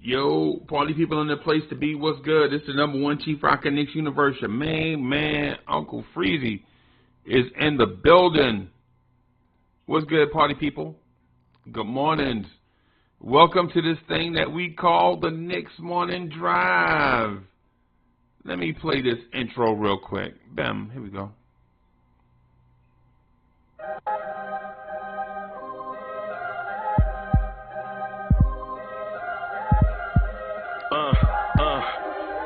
Yo, party people in the place to be. What's good? This is the #1 Chief Rocker Knicks Universe. Your main man, Uncle Freezie, is in the building. What's good, party people? Good mornings. Welcome to this thing that we call the Knicks Morning Drive. Let me play this intro real quick. Bam, here we go.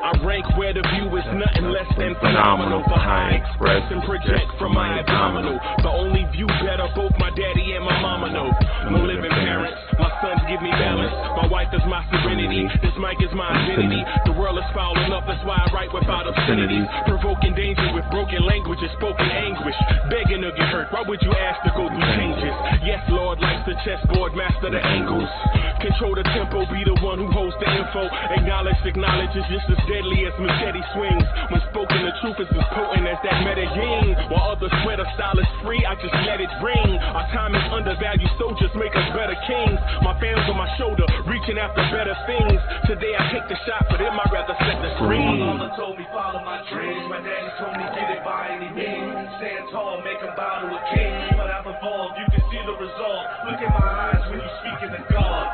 I rank where the view is nothing less than phenomenal. For how I express and project from my abdominal. The only view better both my daddy and my mama know. No living parents, my sons give me balance. My wife is my serenity, this mic is my identity. The world is foul enough, that's why I write without obscenities. Provoking danger with broken language and spoken anguish. Begging to get hurt, why would you ask to go through changes? Yes, Lord likes the chessboard, master the angles. Control the tempo, be the one who holds the info. Acknowledge is just as deadly as machete swings. When spoken, the truth is as potent as that Medellin. While others swear the style is free, I just let it ring. Our time is undervalued, soldiers make us better kings. My fans on my shoulder, reaching after better things. Today I take the shot, but it might rather set the screen. My mama told me follow my dreams. My daddy told me get it by any means. Stand tall, make a bow to a king. But I've evolved, you can see the result. Look in my eyes when you speaking to God.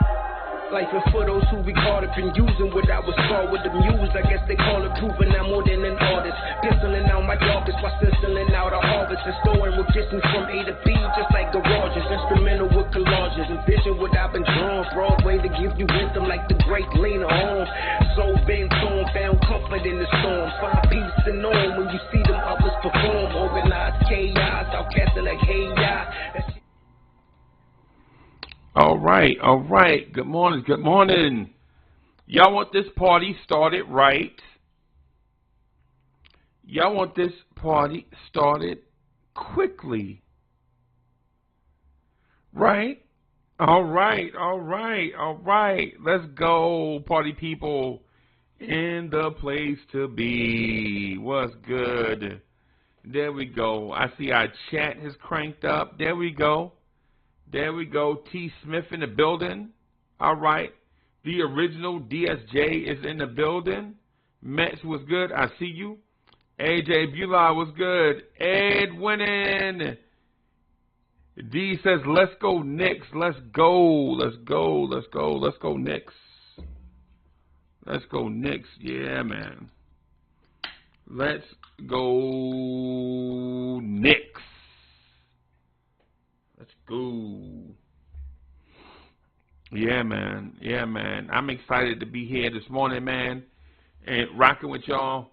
Life is for those who we caught up in using what I was taught with the muse. I guess they call it proving I'm more than an artist. Pistoling out my darkest while sizzling out a harvest. And storing with distance from A to B, just like garages. Instrumental with collages. Envision what I've been drawn. Broadway to give you wisdom like the great Lena Holmes. Soul been torn, found comfort in the storm. Find peace and on when you see them others perform. Organized chaos, outcasting like hey ya. All right. Good morning. Y'all want this party started right? Y'all want this party started quickly, right? All right. Let's go, party people in the place to be. What's good? There we go. I see our chat has cranked up. There we go. T. Smith in the building. All right. The original DSJ is in the building. Mets was good. I see you. AJ Bula was good. Ed winning. D says, let's go Knicks. Let's go Knicks. Let's go Knicks. Yeah, man. Let's go Knicks. Let's go. Yeah, man. I'm excited to be here this morning, man, and rocking with y'all.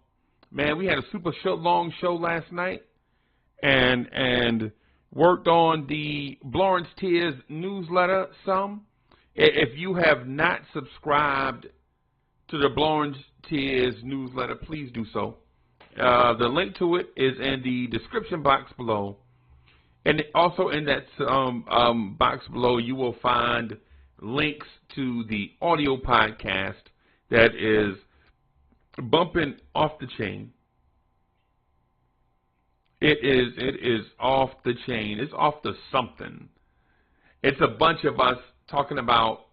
Man, we had a super long show last night and worked on the Blorange Tears newsletter some. If you have not subscribed to the Blorange Tears newsletter, please do so. The link to it is in the description box below. And also in that box below, you will find links to the audio podcast that is bumping off the chain. It is off the chain. It's off the something. It's a bunch of us talking about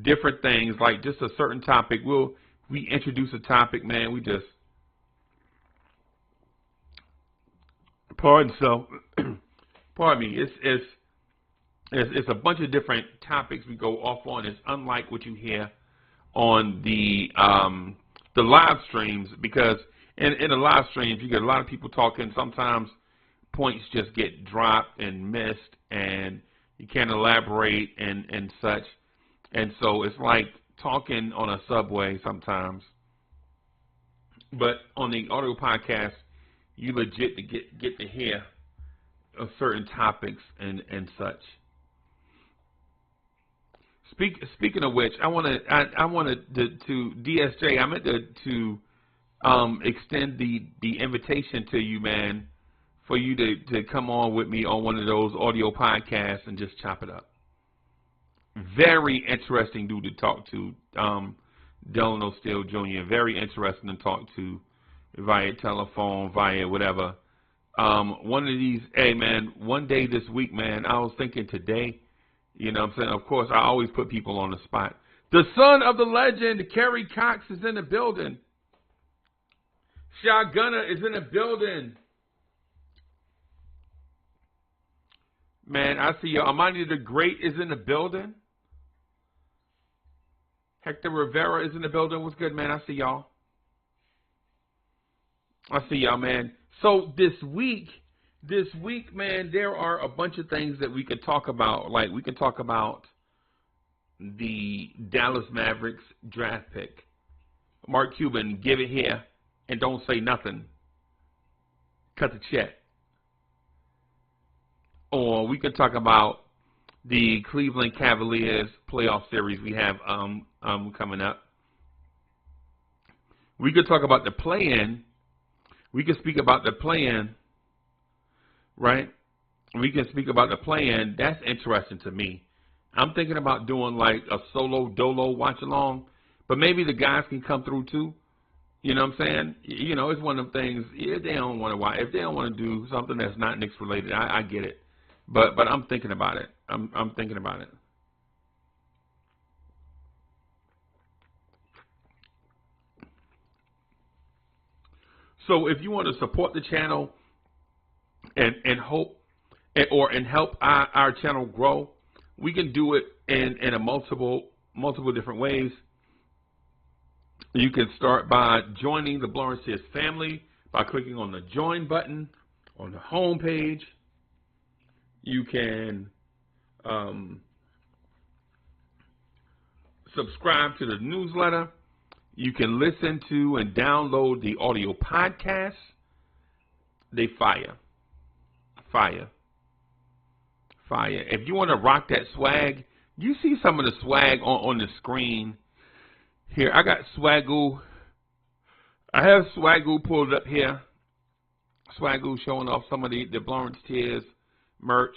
different things, like just a certain topic. We introduce a topic, man. We just pardon me. It's a bunch of different topics we go off on. It's unlike what you hear on the live streams, because in the live streams you get a lot of people talking. Sometimes points just get dropped and missed, and you can't elaborate and such. And so it's like talking on a subway sometimes. But on the audio podcast, you legit to get to hear of certain topics and such. Speaking of which, I wanted to DSJ. I meant to extend the invitation to you, man, for you to come on with me on one of those audio podcasts and just chop it up. Very interesting dude to talk to, Delano Steele Jr. Very interesting to talk to via telephone, via whatever. One of these, hey man, one day this week, man, I was thinking today, you know what I'm saying? Of course, I always put people on the spot. The son of the legend, Kerry Cox, is in the building. Gunna is in the building. Man, I see y'all. Amani the Great is in the building. Hector Rivera is in the building. What's good, man? I see y'all. I see y'all, man. So this week, man, there are a bunch of things that we could talk about. Like, we could talk about the Dallas Mavericks draft pick. Mark Cuban, give it here and don't say nothing. Cut the check. Or we could talk about the Cleveland Cavaliers playoff series we have coming up. We could talk about the play-in. We could speak about the play-in, right? We can speak about the play-in. That's interesting to me. I'm thinking about doing like a solo dolo watch along, but maybe the guys can come through too. You know what I'm saying? You know, it's one of them things. If they don't want to watch, if they don't want to do something that's not Knicks related, I get it. But I'm thinking about it. I'm thinking about it. So if you want to support the channel and help our channel grow, we can do it in a multiple different ways. You can start by joining the Blorange Tears family by clicking on the join button on the home page. You can subscribe to the newsletter. You can listen to and download the audio podcasts. They fire. If you want to rock that swag, you see some of the swag on the screen here. I got Swagoo. I have Swagoo pulled up here. Swagoo showing off some of the Blorange Tears merch,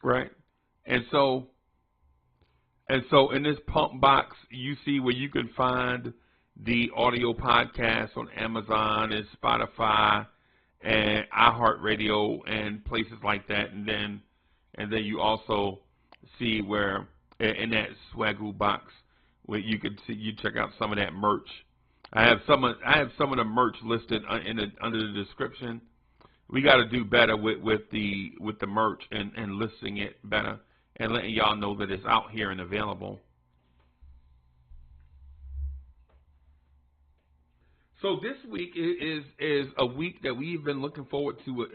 right? And so in this pump box, you see where you can find the audio podcast on Amazon and Spotify and iHeartRadio and places like that. And then you also see where in that Swagoo box where you can see, you check out some of that merch. I have some of the merch listed under the description. We got to do better with the merch and listing it better and letting y'all know that it's out here and available. So this week is a week that we've been looking forward to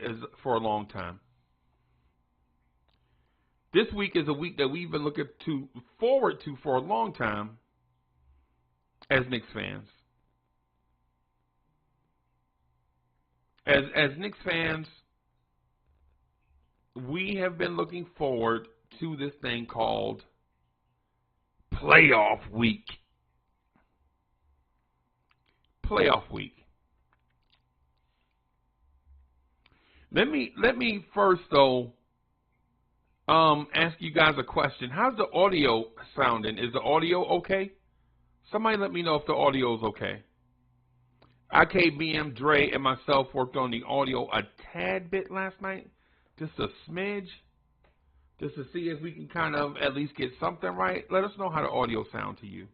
for a long time. This week is a week that we've been looking forward to for a long time as Knicks fans. As Knicks fans, we have been looking forward to this thing called playoff week. Playoff week. Let me first though ask you guys a question. How's the audio sounding? Is the audio okay? Somebody let me know if the audio is okay. IKBM, Dre, and myself worked on the audio a tad bit last night, just a smidge, just to see if we can kind of at least get something right. Let us know how the audio sounds to you.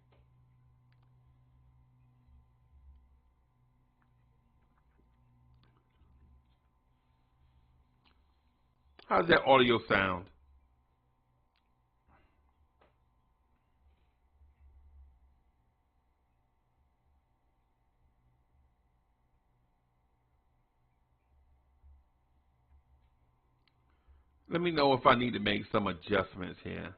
How's that audio sound? Let me know if I need to make some adjustments here.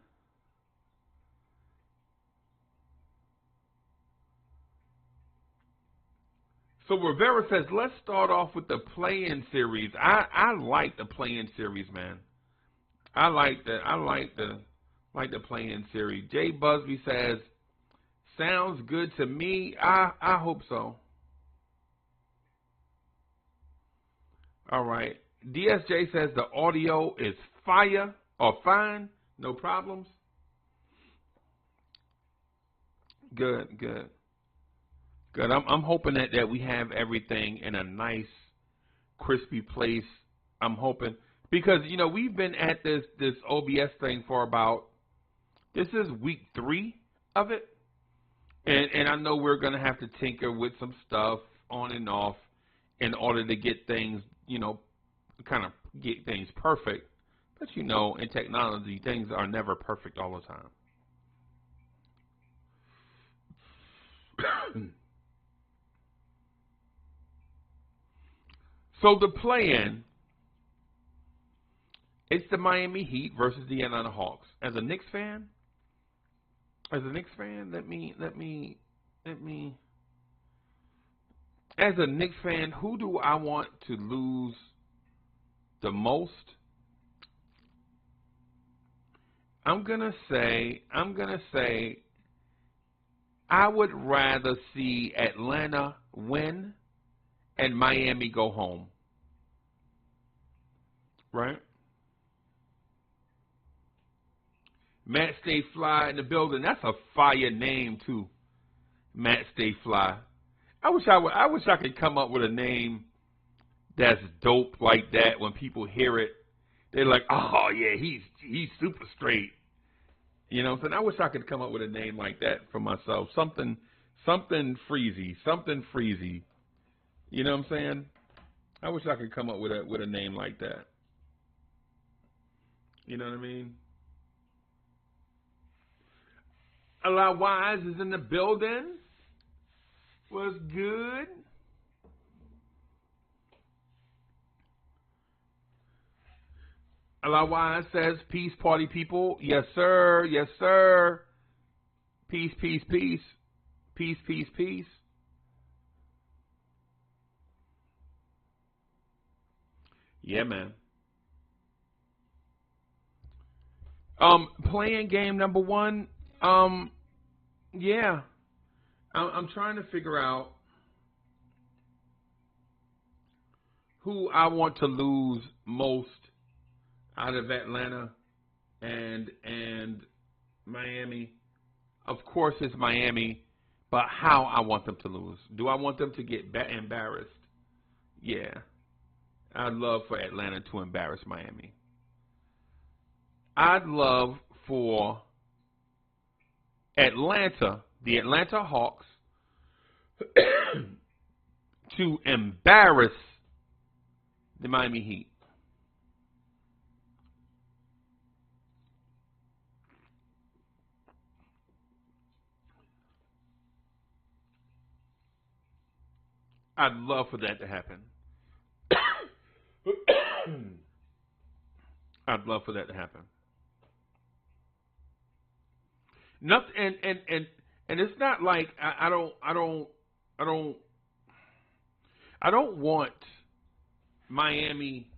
So Rivera says, let's start off with the play-in series. I like the play-in series, man. I like the play-in series. Jay Busby says, sounds good to me. I hope so. All right. DSJ says the audio is fire or fine, no problems. Good. I'm hoping that we have everything in a nice, crispy place. I'm hoping because we've been at this OBS thing for about This is week 3 of it. And I know we're going to have to tinker with some stuff on and off in order to get things, kind of get things perfect. But, in technology, things are never perfect all the time. So the play-in, it's the Miami Heat versus the Atlanta Hawks. As a Knicks fan, let me. As a Knicks fan, who do I want to lose the most? I'm gonna say I would rather see Atlanta win and Miami go home. Right? Matt Stay Fly in the building. That's a fire name too. Matt Stay Fly. I wish I could come up with a name that's dope like that. When people hear it, they're like, "Oh yeah, he's super straight." You know what I'm saying? I wish I could come up with a name like that for myself. Something Freezie. You know what I'm saying? I wish I could come up with a name like that. You know what I mean? A lot Wise is in the building. What's good? A lot Wise says, "Peace, party people." Yes, sir. Yes, sir. Peace, peace, peace. Peace, peace, peace. Yeah, man. Playing game number 1. Yeah. I'm trying to figure out who I want to lose most out of Atlanta and Miami. Of course, it's Miami, but how I want them to lose. Do I want them to get embarrassed? Yeah. I'd love for Atlanta to embarrass Miami. I'd love for Atlanta, the Atlanta Hawks, to embarrass the Miami Heat. I'd love for that to happen. I'd love for that to happen. Nothing, and it's not like I don't want Miami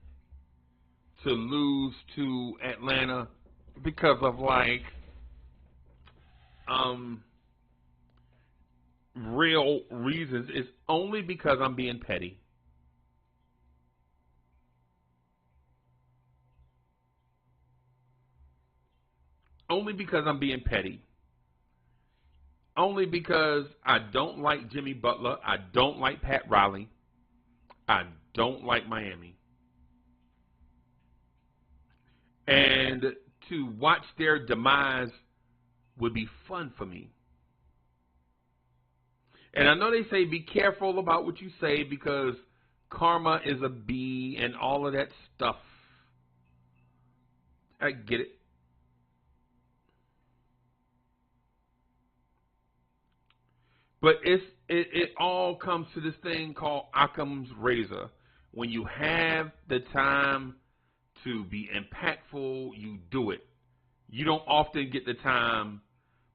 to lose to Atlanta because of real reasons. It's only because I'm being petty. Only because I'm being petty. Only because I don't like Jimmy Butler. I don't like Pat Riley. I don't like Miami. And to watch their demise would be fun for me. And I know they say be careful about what you say because karma is a bee and all of that stuff. I get it. But it all comes to this thing called Occam's razor. When you have the time to be impactful, you do it. You don't often get the time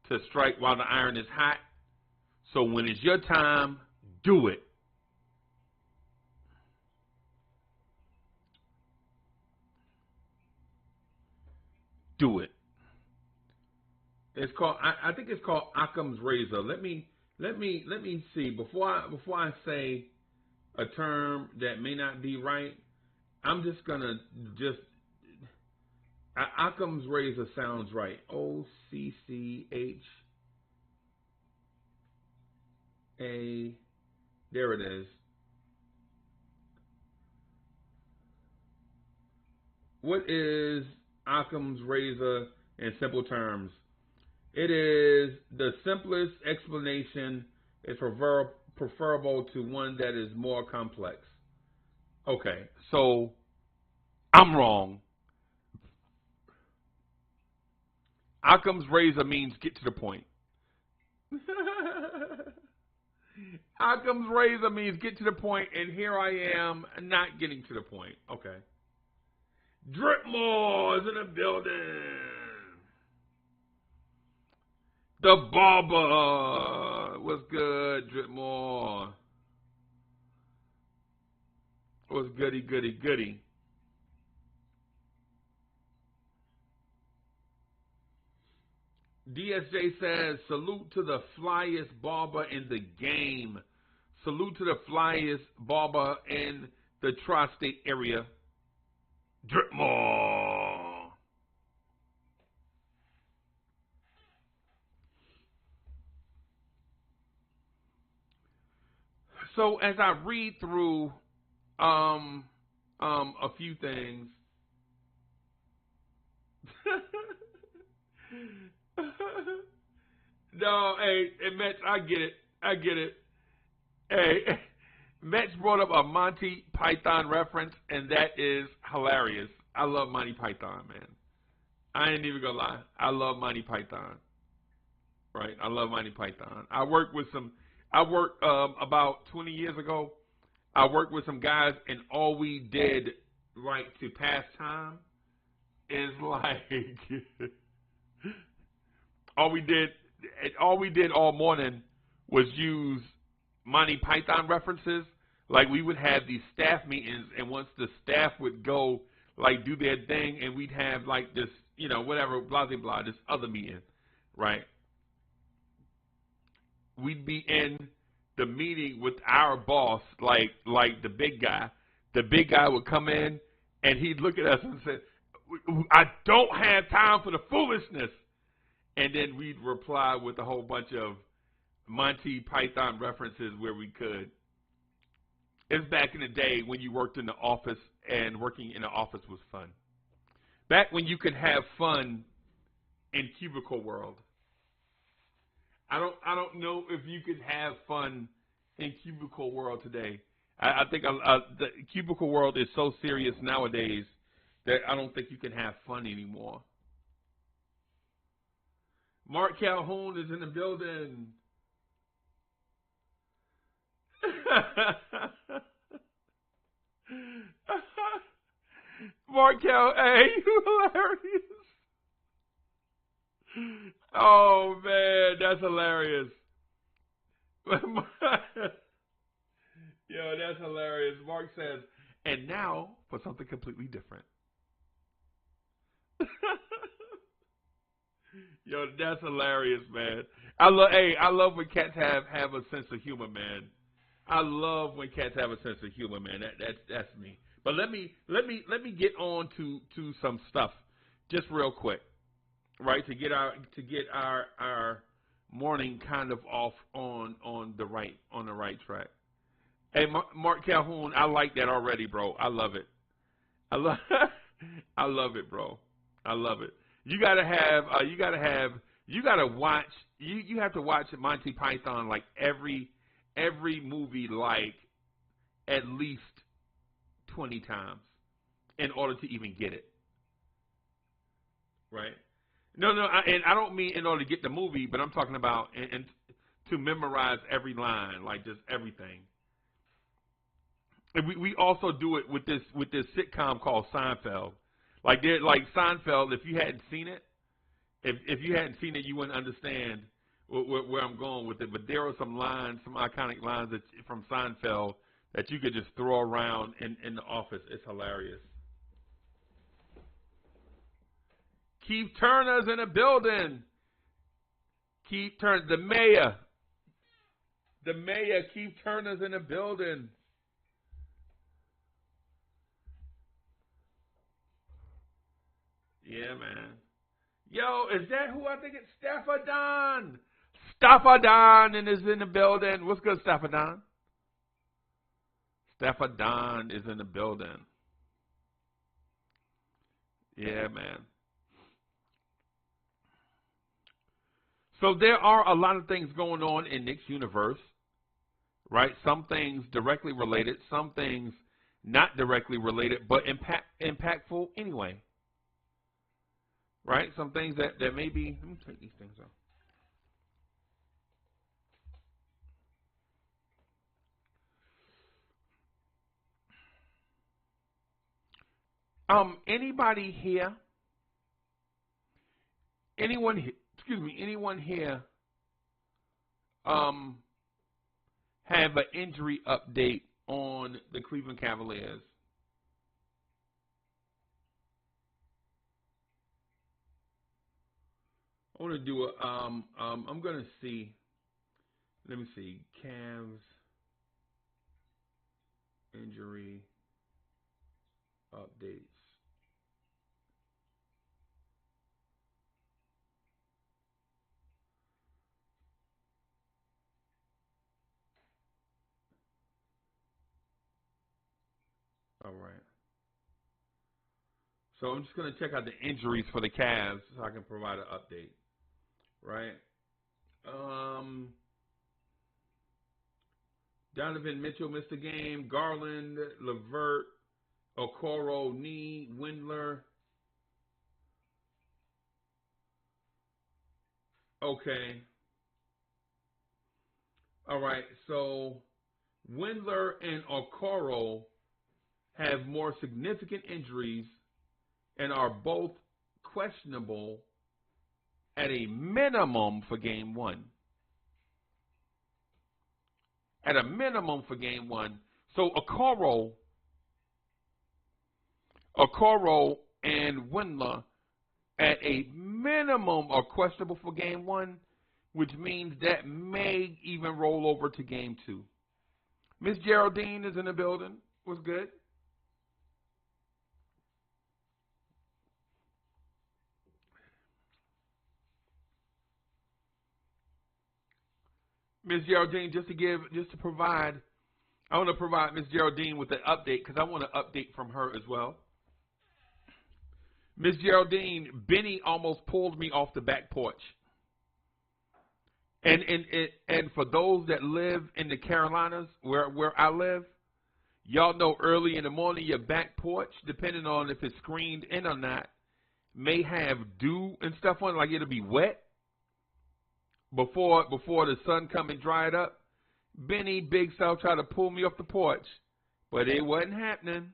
to strike while the iron is hot. So when it's your time, do it. Do it. It's called. I think it's called Occam's razor. Let me see before I say a term that may not be right. I'm just gonna Occam's razor sounds right. OCCHA. There it is. What is Occam's razor in simple terms? It is the simplest explanation is preferable to one that is more complex. Okay, so I'm wrong. Occam's razor means get to the point. Occam's razor means get to the point, and here I am not getting to the point. Okay. Dripmore is in the building. The barber. What's good, Dripmore? What's goody, goody, goody? DSJ says, salute to the flyest barber in the game. Salute to the flyest barber in the tri-state area. Dripmore. So as I read through a few things, no, hey, Metz, I get it. Hey, Metz brought up a Monty Python reference, and that is hilarious. I love Monty Python, man. I ain't even gonna lie. I love Monty Python. Right? I love Monty Python. I worked about 20 years ago. I worked with some guys, and all we did, like, to pass time is like all we did all morning was use Monty Python references. Like, we would have these staff meetings, and once the staff would go, like, do their thing, and we'd have, like, this, you know, whatever, blah, blah, blah, this other meeting, right? We'd be in the meeting with our boss, like the big guy. The big guy would come in, and he'd look at us and say, I don't have time for the foolishness. And then we'd reply with a whole bunch of Monty Python references where we could. It's back in the day when you worked in the office, and working in the office was fun. Back when you could have fun in cubicle world. I don't know if you could have fun in cubicle world today. I think the cubicle world is so serious nowadays that I don't think you can have fun anymore. Mark Calhoun is in the building. Mark Calhoun, hey, you hilarious. Oh, man, that's hilarious. Yo, that's hilarious. Mark says, and now for something completely different. Yo, that's hilarious, man. I love when cats have a sense of humor, man. I love when cats have a sense of humor, man. That's me. But let me get on to some stuff just real quick, right? To get our morning kind of off on the right track. Hey, Mark Calhoun, I like that already, bro. I love it. I love it, bro. I love it. You have to watch Monty Python like every movie like at least 20 times in order to even get it. Right? No, and I don't mean in order to get the movie, but I'm talking about and to memorize every line, like just everything. And we also do it with this sitcom called Seinfeld. Like Seinfeld, if you hadn't seen it, you wouldn't understand where I'm going with it. But there are some iconic lines from Seinfeld that you could just throw around in the office. It's hilarious. Keith Turner's in the building. Keith Turner, the mayor. Keith Turner's in the building. Yeah, man. Yo, is that who I think it's? Staffordon. Staffordon is in the building. What's good, Staffordon? Staffordon is in the building. Yeah, man. So there are a lot of things going on in Knicks universe, right? Some things directly related, some things not directly related, but impactful anyway, right? Some things that may be. Let me take these things off. Anybody here? Anyone here have an injury update on the Cleveland Cavaliers? I want to do a I'm going to see. Let me see. Cavs injury updates. All right. So I'm just going to check out the injuries for the Cavs so I can provide an update. Right. Donovan Mitchell missed the game. Garland, LeVert, Okoro, knee, Windler. Okay. All right. So Windler and Okoro have more significant injuries and are both questionable at a minimum for game one. At a minimum for game one. So Okoro and Windler at a minimum are questionable for game one, which means that may even roll over to game two. Miss Geraldine is in the building. What's good? Miss Geraldine, I want to provide Miss Geraldine with an update because I want an update from her as well. Miss Geraldine, Benny almost pulled me off the back porch. And for those that live in the Carolinas, where I live, y'all know early in the morning your back porch, depending on if it's screened in or not, may have dew and stuff on it, like it'll be wet before the sun come and dry it up. Benny Big South tried to pull me off the porch, but it wasn't happening.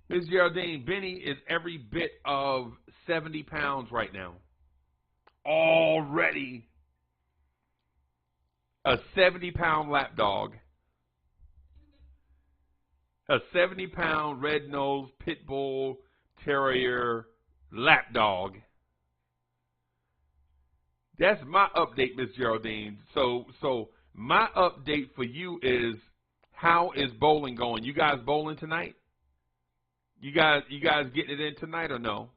Miss Geraldine, Benny is every bit of 70 pounds right now. Already a 70-pound lap dog. A 70-pound red-nosed pit bull terrier lap dog. That's my update, Miss Geraldine. So my update for you is, how is bowling going? You guys bowling tonight? You guys getting it in tonight or no?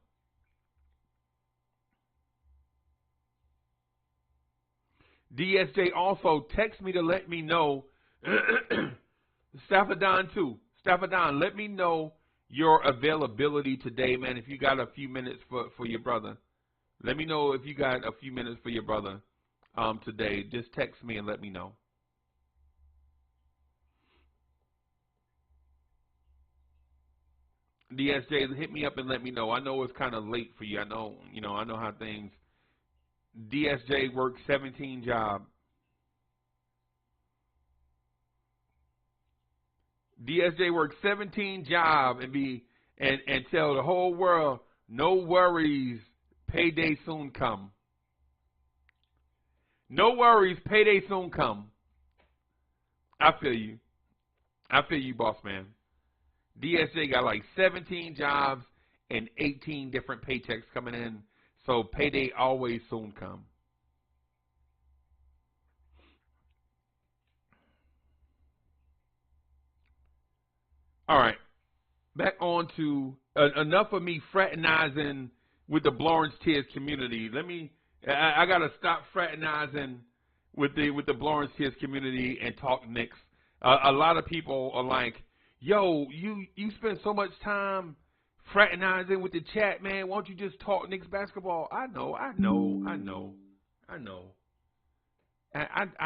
DSJ also text me to let me know. Staffordon too. Staffordon, let me know your availability today, man. If you got a few minutes for your brother, let me know if you got a few minutes for your brother today. Just text me and let me know. DSJ, hit me up and let me know. I know it's kind of late for you. I know how things. DSJ works 17 jobs. DSJ works 17 jobs and tell the whole world, no worries, payday soon come. No worries, payday soon come. I feel you. I feel you, boss man. DSJ got like 17 jobs and 18 different paychecks coming in, so payday always soon come. All right, back on to enough of me fraternizing with the Blorange Tears community. I gotta stop fraternizing with the Blorange Tears community and talk Knicks. A lot of people are like, yo, you spend so much time fraternizing with the chat, man. Why don't you just talk Knicks basketball? I know. I know. I know. I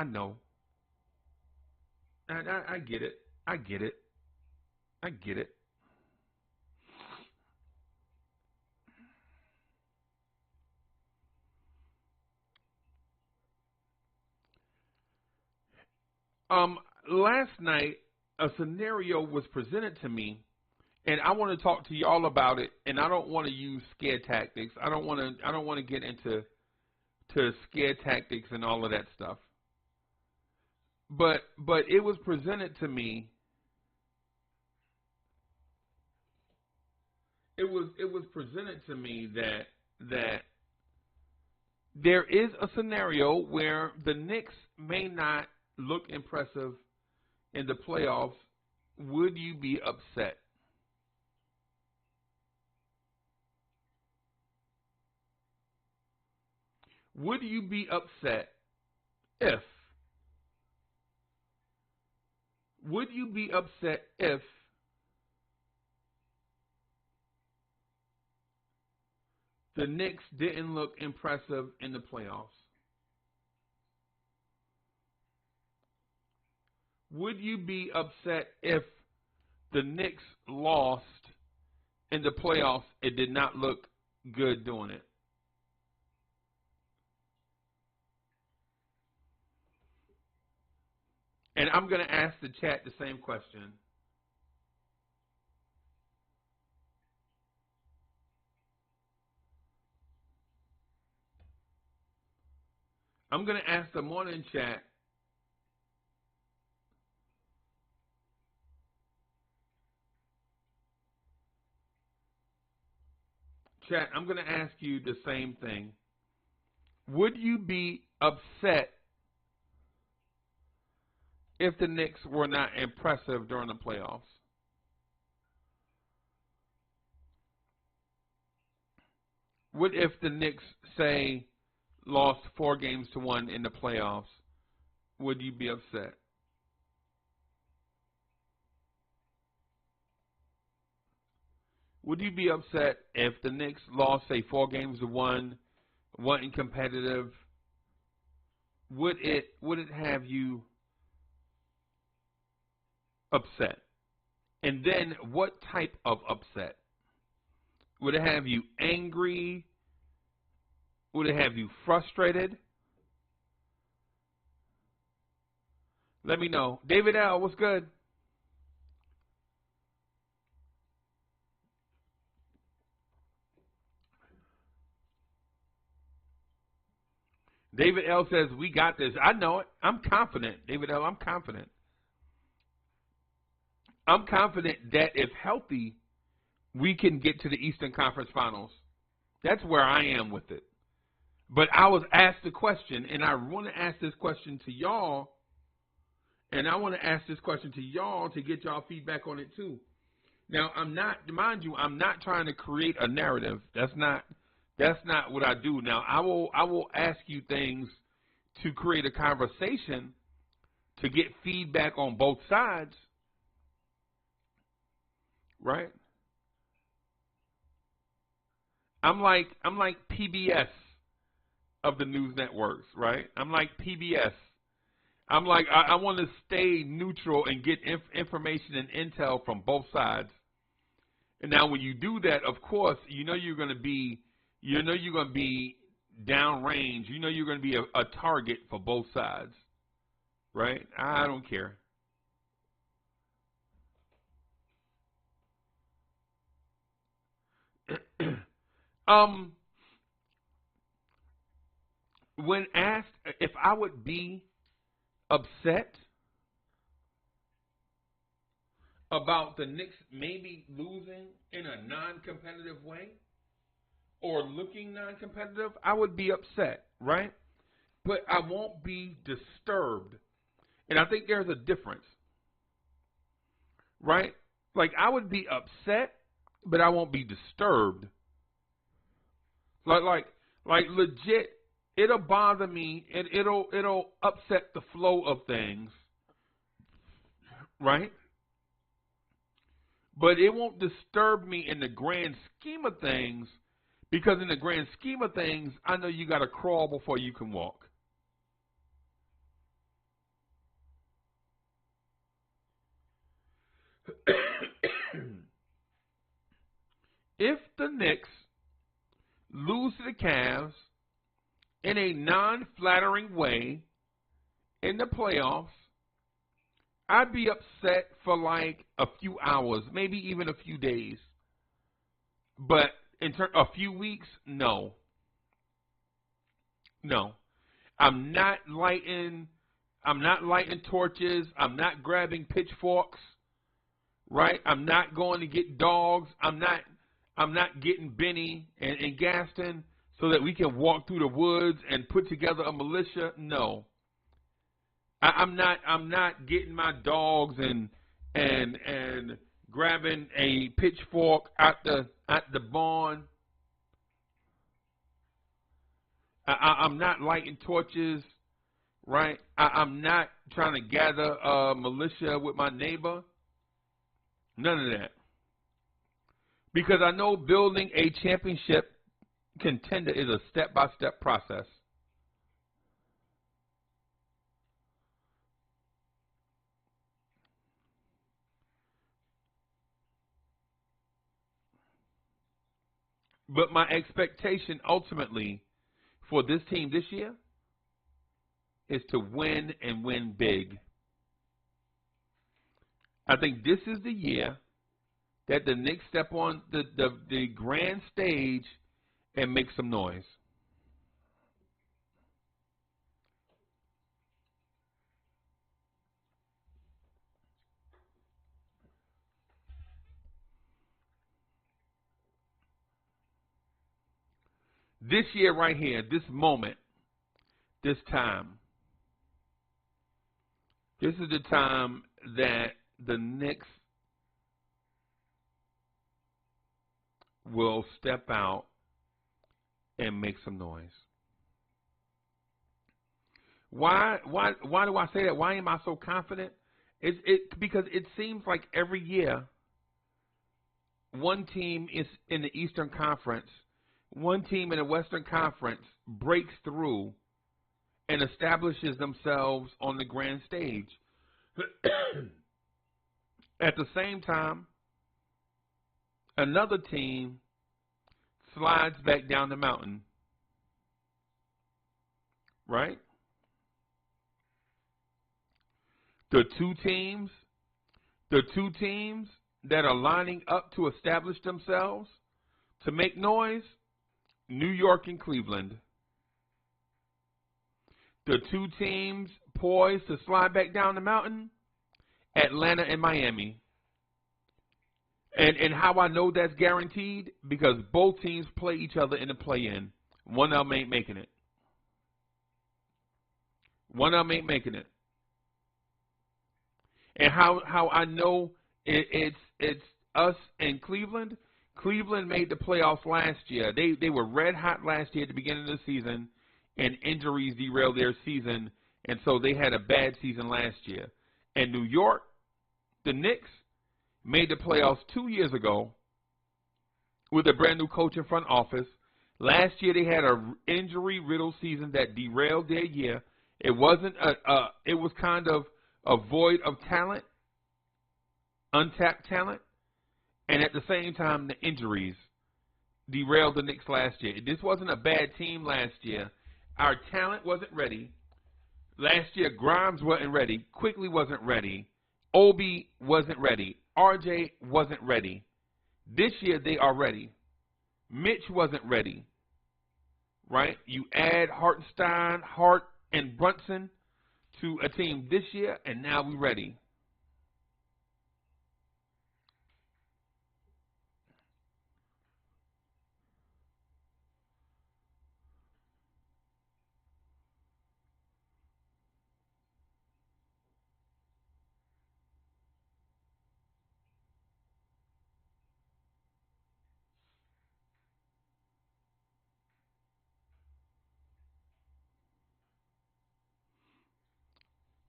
know. I get it. I get it. I get it. Last night a scenario was presented to me, and I want to talk to y'all about it. And I don't want to use scare tactics. I don't want to get into scare tactics and all of that stuff. But it was presented to me. It was presented to me that there is a scenario where the Knicks may not look impressive in the playoffs. Would you be upset? Would you be upset if? Would you be upset if the Knicks didn't look impressive in the playoffs? Would you be upset if the Knicks lost in the playoffs? It did not look good doing it. And I'm going to ask the chat the same question. I'm going to ask the morning chat. Chat, I'm going to ask you the same thing. Would you be upset if the Knicks were not impressive during the playoffs? What if the Knicks, say, lost 4-1 in the playoffs? Would you be upset? Would you be upset if the Knicks lost, say, 4-1, wasn't competitive? Would it have you upset? And then what type of upset? Would it have you angry? Would it have you frustrated? Let me know. David L., what's good? David L. says, we got this. I know it. I'm confident. David L., I'm confident. I'm confident that if healthy, we can get to the Eastern Conference Finals. That's where I am with it. But I was asked the question, and I want to ask this question to y'all, and I want to ask this question to y'all to get y'all feedback on it too. Now, I'm not trying to create a narrative. That's not what I do. Now, I will ask you things to create a conversation to get feedback on both sides, right? I'm like PBS of the news networks, right? I'm like PBS. I'm like, I want to stay neutral and get information and intel from both sides. And now when you do that, of course, you know you're going to be downrange. You know you're going to be a target for both sides, right? I don't care. When asked if I would be upset about the Knicks maybe losing in a non-competitive way or looking non-competitive, I would be upset, right? But I won't be disturbed. And I think there's a difference, right? Like, I would be upset, but I won't be disturbed. Like legit, it'll bother me, and it'll upset the flow of things, right? But it won't disturb me in the grand scheme of things, because in the grand scheme of things, I know you got to crawl before you can walk. If the Knicks lose to the Cavs in a non-flattering way in the playoffs, I'd be upset for like a few hours, maybe even a few days. But a few weeks, no. No. I'm not lighting torches. I'm not grabbing pitchforks. Right? I'm not going to get dogs. I'm not getting Benny and Gaston so that we can walk through the woods and put together a militia. No. I'm not getting my dogs and grabbing a pitchfork at the barn. I'm not lighting torches, right? I'm not trying to gather a militia with my neighbor. None of that. Because I know building a championship contender is a step-by-step process. But my expectation ultimately for this team this year is to win and win big. I think this is the year that the Knicks step on the grand stage and make some noise. This year right here, this moment, this time, this is the time that the Knicks will step out and make some noise. Why do I say that? Why am I so confident? Because it seems like every year one team is in the Eastern Conference, one team in the Western Conference breaks through and establishes themselves on the grand stage. At the same time, another team slides back down the mountain. Right? The two teams that are lining up to establish themselves, to make noise, New York and Cleveland. The two teams poised to slide back down the mountain, Atlanta and Miami. And how I know that's guaranteed? Because both teams play each other in the play-in. One of them ain't making it. One of them ain't making it. And how I know it's us and Cleveland. Cleveland made the playoffs last year. They were red hot last year at the beginning of the season, and injuries derailed their season, and so they had a bad season last year. And New York, the Knicks, made the playoffs 2 years ago with a brand new coach in front office. Last year they had an injury-riddled season that derailed their year. It wasn't it was kind of a void of talent, untapped talent, and at the same time the injuries derailed the Knicks last year. This wasn't a bad team last year. Our talent wasn't ready. Last year Grimes wasn't ready. Quickly wasn't ready. Obi wasn't ready. RJ wasn't ready. This year they are ready. Mitch wasn't ready. Right? You add Hartenstein, Hart, and Brunson to a team this year, and now we're ready.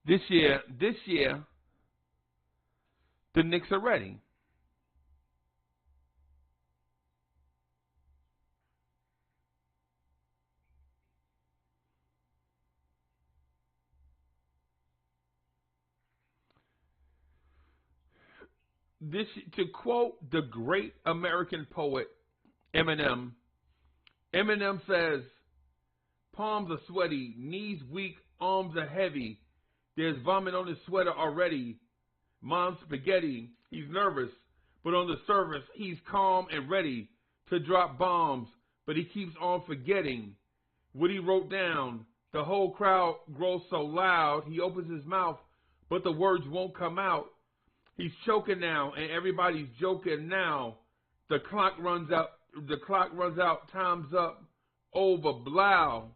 This year, the Knicks are ready. this, to quote the great American poet Eminem. Eminem says, "Palms are sweaty, knees weak, arms are heavy. There's vomit on his sweater already. Mom's spaghetti. He's nervous, but on the surface, he's calm and ready to drop bombs, but he keeps on forgetting what he wrote down. The whole crowd grows so loud, he opens his mouth, but the words won't come out. He's choking now, and everybody's joking now. The clock runs out. Time's up. Over. Blow.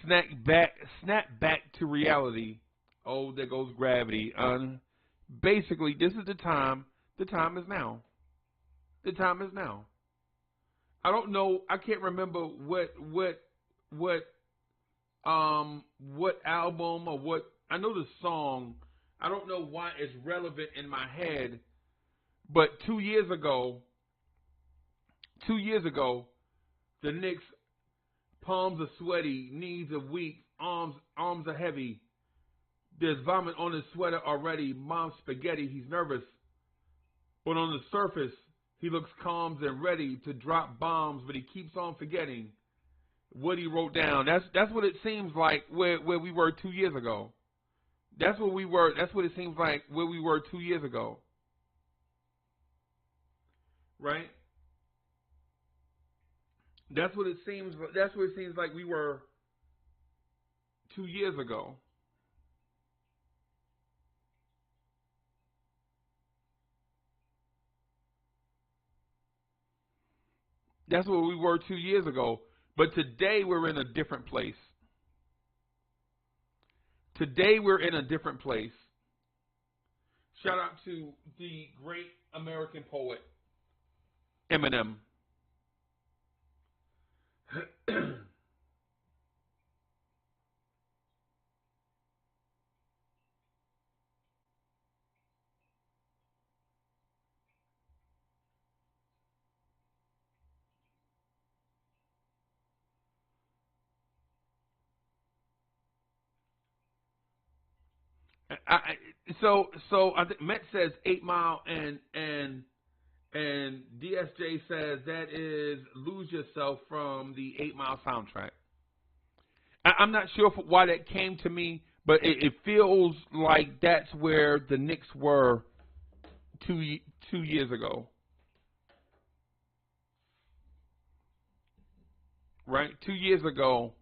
Snap back to reality. Oh, there goes gravity. Basically, this is the time. The time is now. The time is now. I don't know. I can't remember what album or what. I know the song. I don't know why it's relevant in my head. But 2 years ago, the Knicks, palms are sweaty, knees are weak, arms are heavy. There's vomit on his sweater already. Mom's spaghetti, he's nervous. But on the surface, he looks calm and ready to drop bombs, but he keeps on forgetting what he wrote down. That's what it seems like where we were 2 years ago. That's what we were. That's what it seems like where we were 2 years ago. Right? That's what it seems like we were 2 years ago. That's what we were 2 years ago. But today we're in a different place. Today we're in a different place. Shout out to the great American poet, Eminem. So I think Met says 8 Mile and DSJ says that is Lose Yourself from the 8 Mile soundtrack. I'm not sure why that came to me, but it feels like that's where the Knicks were 2 years ago. Right? 2 years ago.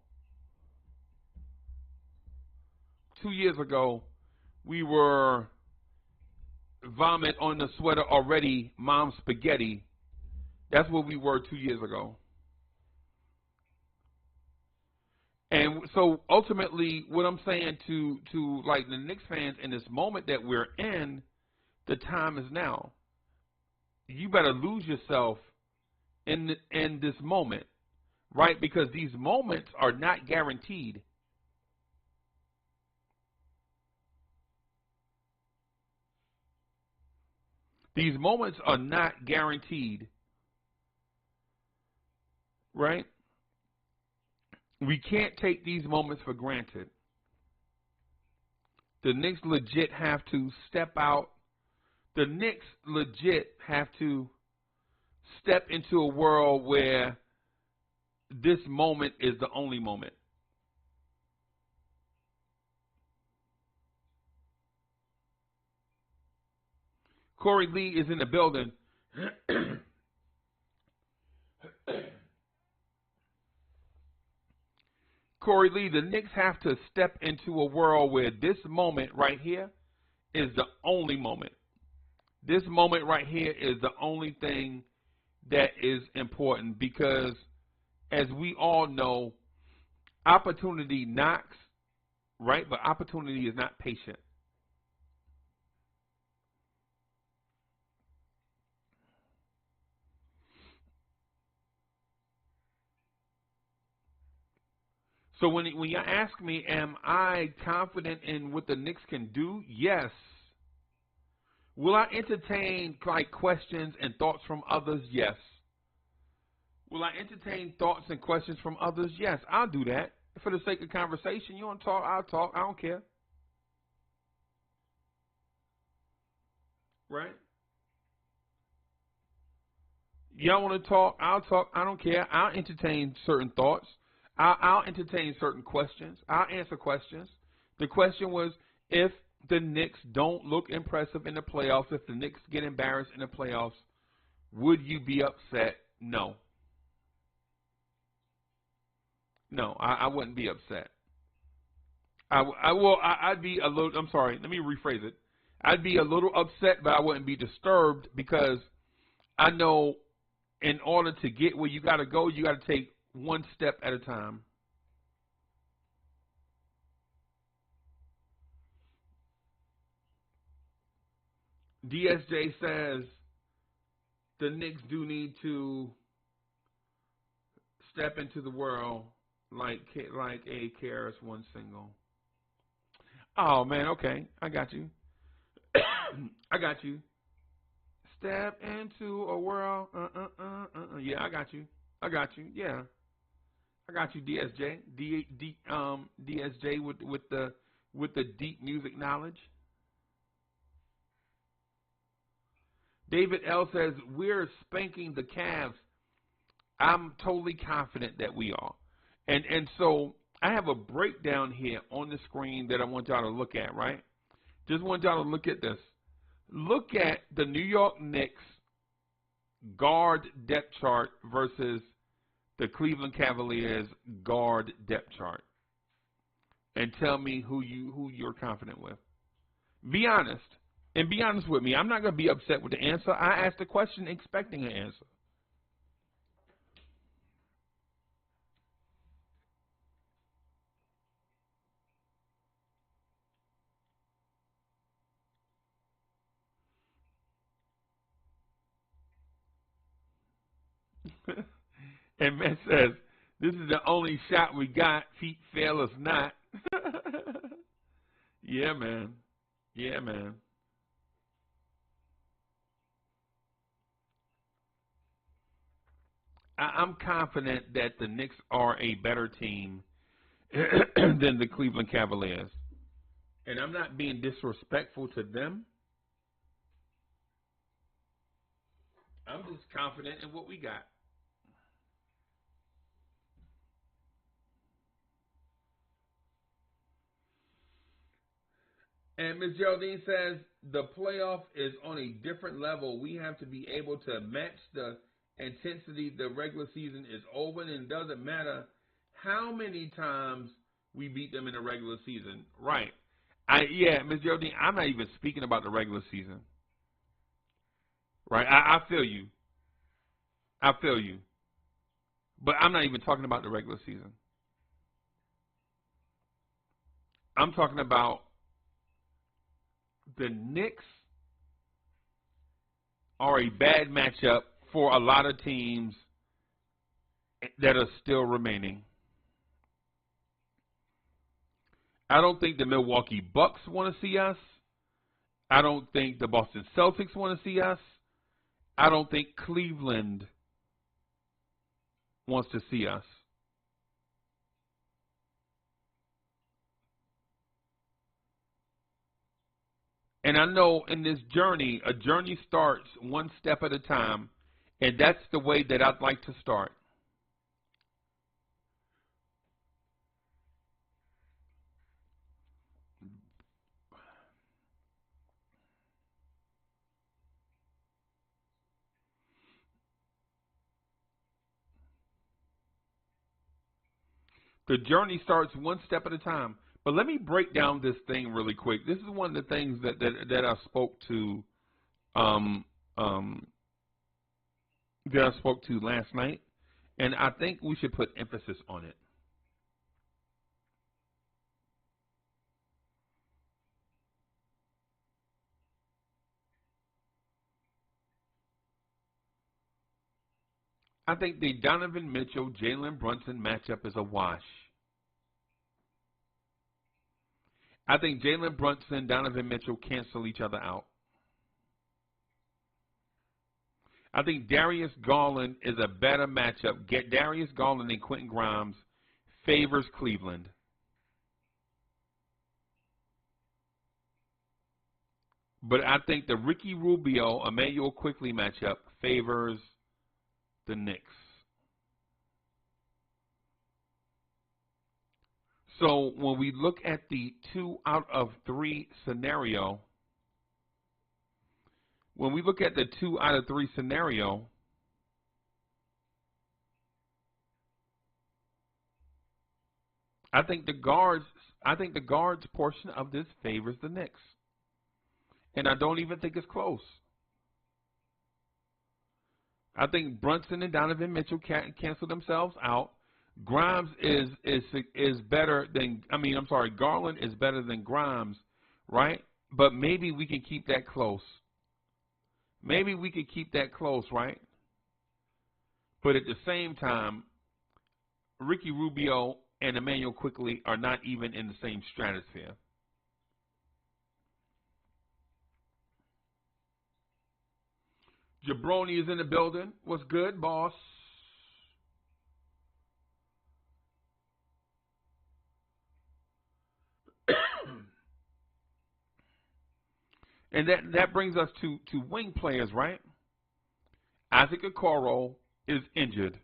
2 years ago, we were vomit on the sweater already, mom's spaghetti. That's what we were 2 years ago. And so ultimately, what I'm saying to like the Knicks fans in this moment that we're in, the time is now. You better lose yourself in this moment, right? Because these moments are not guaranteed. These moments are not guaranteed, right? We can't take these moments for granted. The Knicks legit have to step out. The Knicks legit have to step into a world where this moment is the only moment. Corey Lee is in the building. Corey Lee, the Knicks have to step into a world where this moment right here is the only moment. This moment right here is the only thing that is important because, as we all know, opportunity knocks, right? But opportunity is not patient. So when you ask me, am I confident in what the Knicks can do? Yes. Will I entertain like questions and thoughts from others? Yes. Will I entertain thoughts and questions from others? Yes, I'll do that. For the sake of conversation, you want to talk, I'll talk. I don't care. right? Y'all want to talk? I'll talk. I don't care. I'll entertain certain thoughts. I'll entertain certain questions. I'll answer questions. The question was, if the Knicks don't look impressive in the playoffs, if the Knicks get embarrassed in the playoffs, would you be upset? No. No, I wouldn't be upset. I'd be a little, I'm sorry, let me rephrase it. I'd be a little upset, but I wouldn't be disturbed because I know in order to get where you got to go, you got to take one step at a time. DSJ says the Knicks do need to step into the world like a KRS One single. Oh man, okay, I got you. I got you. Step into a world. Yeah, I got you. I got you. Yeah, I got you. DSJ. DSJ with the deep music knowledge. David L says we're spanking the Cavs. I'm totally confident that we are. And so I have a breakdown here on the screen that I want y'all to look at, right? Just want y'all to look at this. Look at the New York Knicks guard depth chart versus the Cleveland Cavaliers guard depth chart. And tell me who you're confident with. Be honest. And be honest with me. I'm not going to be upset with the answer. I asked the question expecting an answer. And man says, this is the only shot we got. Feet fail us not. Yeah, man. Yeah, man. I'm confident that the Knicks are a better team than the Cleveland Cavaliers. And I'm not being disrespectful to them. I'm just confident in what we got. And Ms. Geraldine says, the playoff is on a different level. We have to be able to match the intensity. The regular season is over, and it doesn't matter how many times we beat them in the regular season. Right. Yeah, Ms. Geraldine, I'm not even speaking about the regular season. Right. I feel you. I feel you. But I'm not even talking about the regular season. I'm talking about the Knicks are a bad matchup for a lot of teams that are still remaining. I don't think the Milwaukee Bucks want to see us. I don't think the Boston Celtics want to see us. I don't think Cleveland wants to see us. And I know in this journey, a journey starts one step at a time, and that's the way that I'd like to start. The journey starts one step at a time. But let me break down this thing really quick. This is one of the things that I spoke to last night, and I think we should put emphasis on it. I think the Donovan Mitchell Jalen Brunson matchup is a wash. I think Jalen Brunson and Donovan Mitchell cancel each other out. I think Darius Garland is a better matchup. Get Darius Garland and Quentin Grimes favors Cleveland. But I think the Ricky Rubio Emmanuel Quickly matchup favors the Knicks. So when we look at the 2 out of 3 scenario, I think the guards portion of this favors the Knicks. And I don't even think it's close. I think Brunson and Donovan Mitchell cancel themselves out. Grimes is better than, Garland is better than Grimes, right? But maybe we can keep that close. Right? But at the same time, Ricky Rubio and Emmanuel Quickly are not even in the same stratosphere. Jabroni is in the building. What's good, boss? And that brings us to wing players, right? Isaac Okoro is injured.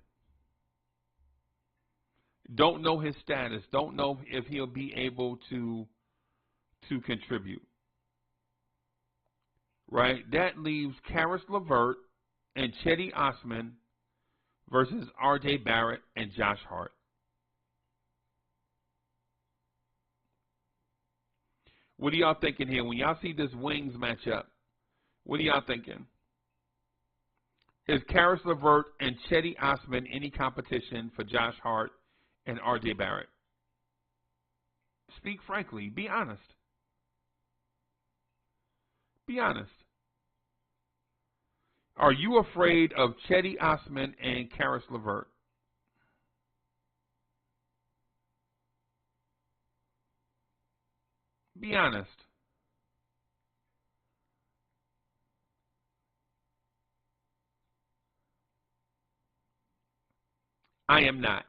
Don't know his status. Don't know if he'll be able to contribute. Right? That leaves Karis LeVert and Chetty Osman versus R.J. Barrett and Josh Hart. What are y'all thinking here? When y'all see this wings matchup, what are y'all thinking? Is Karis LeVert and Chetty Osman any competition for Josh Hart and R.J. Barrett? Speak frankly. Be honest. Be honest. Are you afraid of Chetty Osman and Karis LeVert? Be honest. I am not.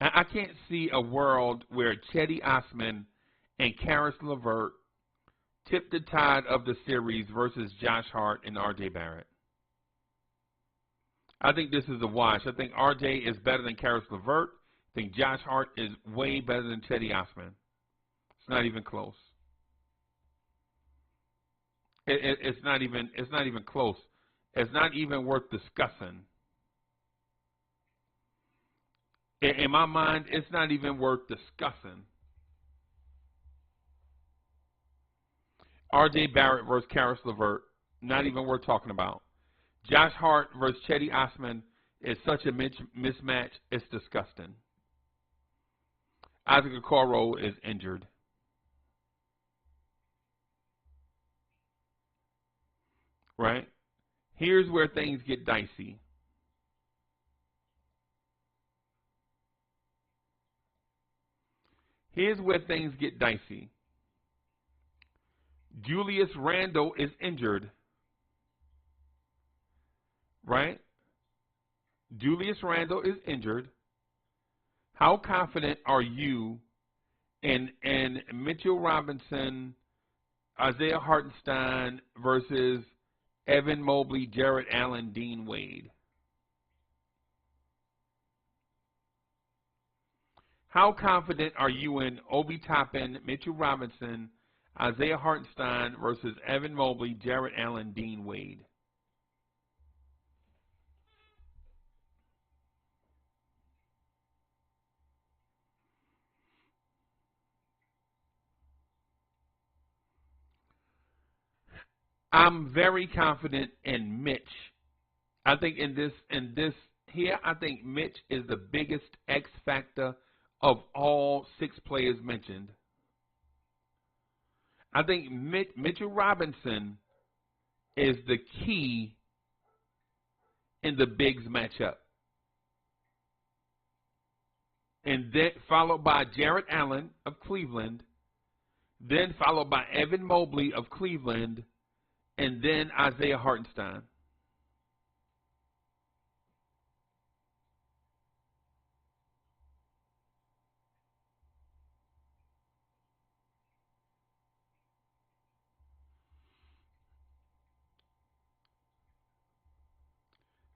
I can't see a world where Chetty Osman and Karis LeVert tip the tide of the series versus Josh Hart and R.J. Barrett. I think this is a wash. I think R.J. is better than Karis LeVert. I think Josh Hart is way better than Chetty Osman. It's not even close. It's not even close. It's not even worth discussing. In my mind, it's not even worth discussing. R.J. Barrett versus Karis LeVert, not even worth talking about. Josh Hart versus Chetty Osman is such a mismatch, it's disgusting. Isaac Okoro is injured. Right? Here's where things get dicey. Julius Randle is injured. Right? Julius Randle is injured. How confident are you in Mitchell Robinson, Isaiah Hartenstein versus Evan Mobley, Jarrett Allen, Dean Wade? How confident are you in Obi Toppin, Mitchell Robinson, Isaiah Hartenstein versus Evan Mobley, Jarrett Allen, Dean Wade? I'm very confident in Mitch. I think in this here, I think Mitch is the biggest X factor of all 6 players mentioned. I think Mitchell Robinson is the key in the bigs matchup. And then followed by Jarrett Allen of Cleveland, then followed by Evan Mobley of Cleveland, and then Isaiah Hartenstein.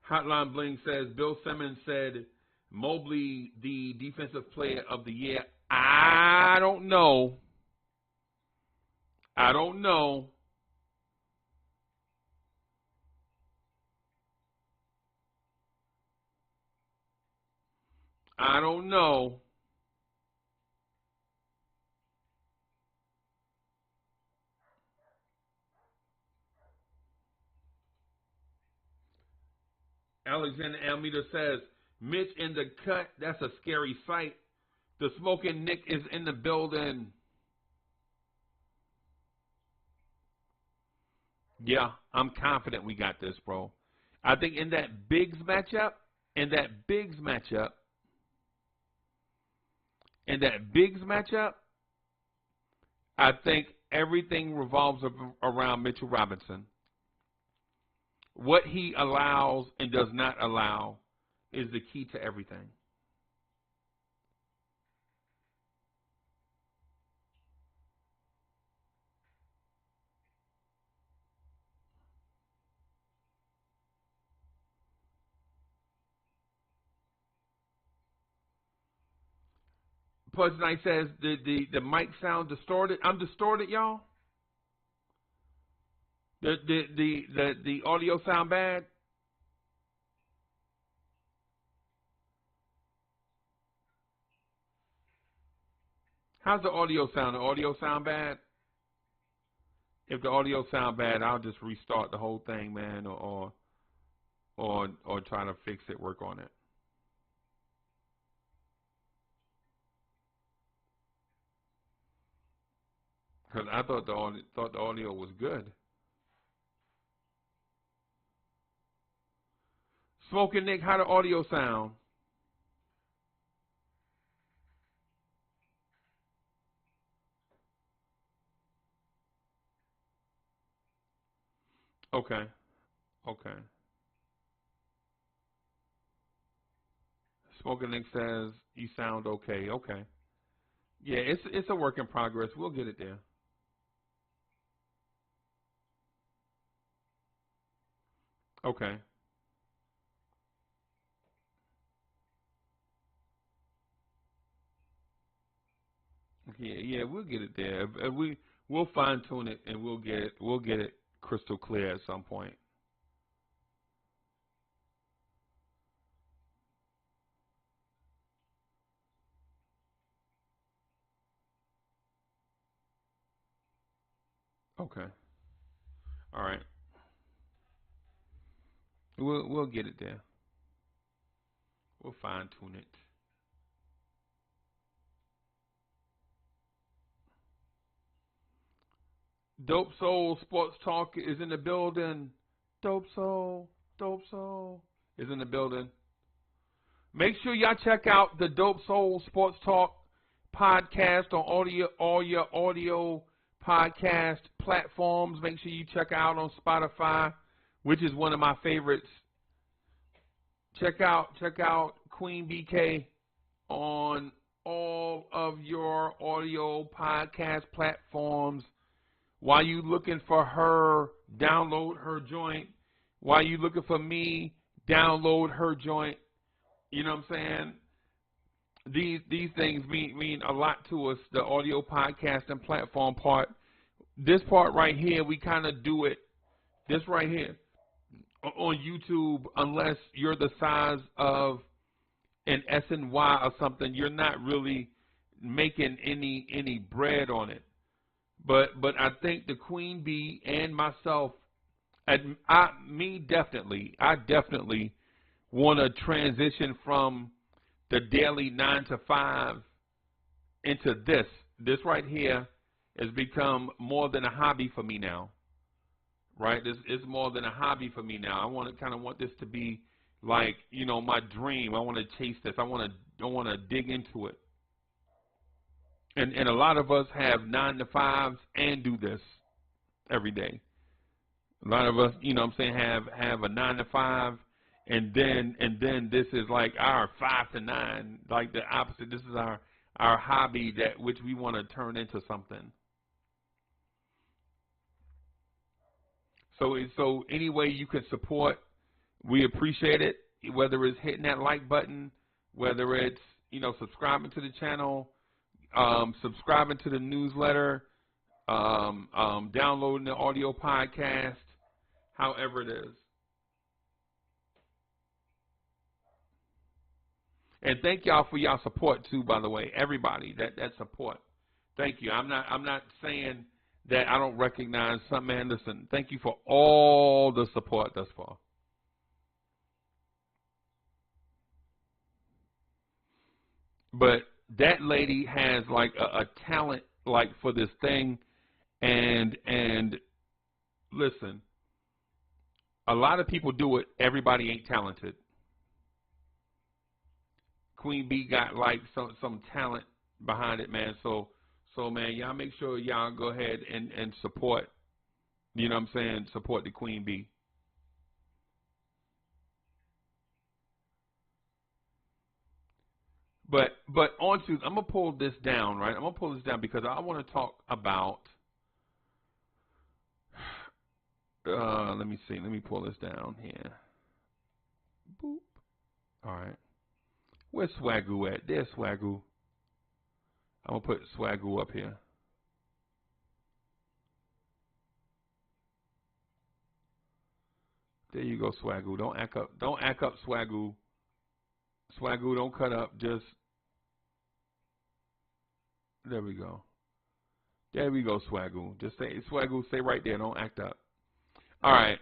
Hotline Bling says Bill Simmons said Mobley the defensive player of the year. I don't know. I don't know. I don't know. Alexander Almeida says, Mitch in the cut. That's a scary sight. The smoking Nick is in the building. Yeah, I'm confident we got this, bro. I think in that Biggs matchup, I think everything revolves around Mitchell Robinson. What he allows and does not allow is the key to everything. Plus Knight says the mic sound distorted. I'm distorted, y'all. The audio sound bad. How's the audio sound? The audio sound bad? If the audio sound bad, I'll just restart the whole thing, man, or try to fix it, work on it. Because I thought the audio was good. Smoking Nick, how the audio sound? Okay. Smoking Nick says you sound okay. Okay. Yeah, it's a work in progress. We'll get it there. Okay. Yeah, we'll get it there. We'll fine tune it and we'll get it crystal clear at some point. Okay. All right. We'll get it there. We'll fine tune it. Dope Soul Sports Talk is in the building. Dope Soul is in the building. Make sure y'all check out the Dope Soul Sports Talk podcast on all your audio podcast platforms. Make sure you check out on Spotify, which is one of my favorites. Check out Queen BK on all of your audio podcast platforms. While you looking for her, download her joint. While you looking for me, download her joint. You know what I'm saying? These things mean a lot to us, the audio podcast and platform part. This part right here, we kind of do it, this right here, on YouTube, unless you're the size of an SNY or something, you're not really making any bread on it. But I think the Queen Bee and myself, I definitely want to transition from the daily 9 to 5 into this. This right here has become more than a hobby for me now. Right? This is more than a hobby for me now. I want this to be like, my dream. I want to chase this. I want to dig into it. And a lot of us have 9 to 5s and do this every day. A lot of us, have a 9 to 5, and then this is like our 5 to 9, like the opposite. This is our hobby which we want to turn into something. So any way you can support We appreciate it, whether it's hitting that like button, whether it's, subscribing to the channel, subscribing to the newsletter, downloading the audio podcast, however it is. And thank y'all for y'all support too, by the way. Everybody that support. Thank you. I'm not saying that I don't recognize some, man. Listen, thank you for all the support thus far. But that lady has like a talent like for this thing, and listen, a lot of people do it. Everybody ain't talented. Queen B got like some talent behind it, man. So man, y'all make sure y'all go ahead and support. You know what I'm saying? Support the Queen B. But on to, I'm gonna pull this down, right? I'm gonna pull this down because I want to talk about. Let me see. Let me pull this down here. Boop. All right. Where's Swagoo at? There's Swagoo. I'm gonna put Swagoo up here. There you go, Swagoo. Don't act up. Don't act up, Swagoo. Swagoo, don't cut up. Just there we go. There we go, Swagoo. Just say Swagoo. Stay right there. Don't act up. All right.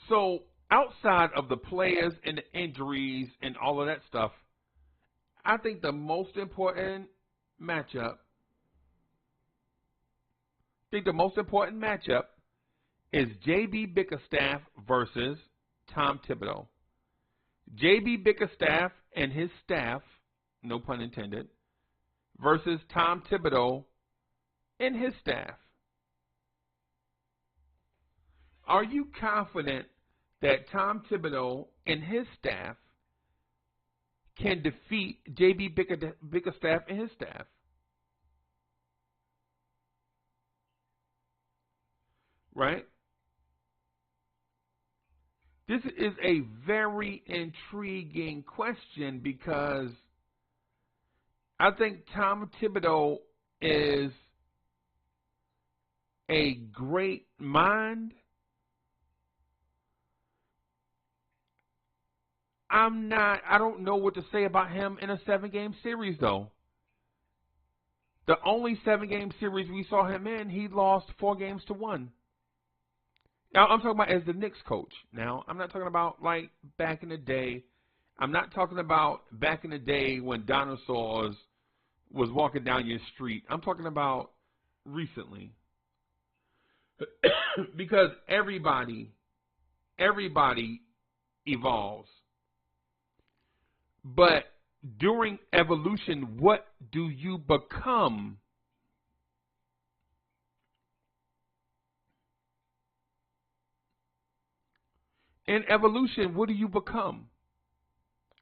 So outside of the players and the injuries and all of that stuff, I think the most important matchup. Is J.B. Bickerstaff versus Tom Thibodeau. J.B. Bickerstaff and his staff, no pun intended, versus Tom Thibodeau and his staff. Are you confident that Tom Thibodeau and his staff can defeat J.B. Bickerstaff and his staff? Right? This is a very intriguing question because I think Tom Thibodeau is a great mind. I don't know what to say about him in a 7-game series, though. The only 7-game series we saw him in, he lost 4 games to 1. Now, I'm talking about as the Knicks coach. Now, I'm not talking about like back in the day. I'm not talking about back in the day when dinosaurs was walking down your street. I'm talking about recently. Because everybody evolves. But during evolution, what do you become? In evolution, what do you become?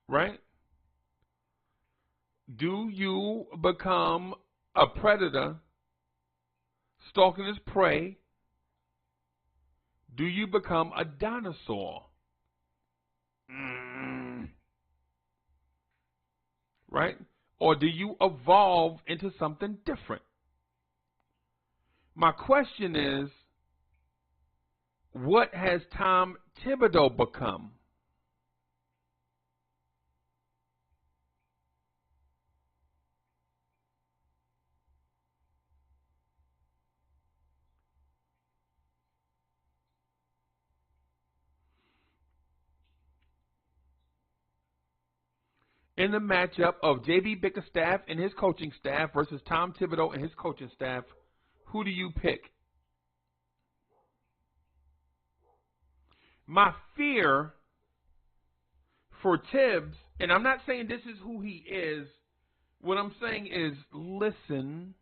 Right? Do you become a predator stalking his prey? Do you become a dinosaur? Right? Or do you evolve into something different? My question is, what has Tom Thibodeau become? In the matchup of J.B. Bickerstaff and his coaching staff versus Tom Thibodeau and his coaching staff, who do you pick? My fear for Tibbs, and I'm not saying this is who he is, what I'm saying is listen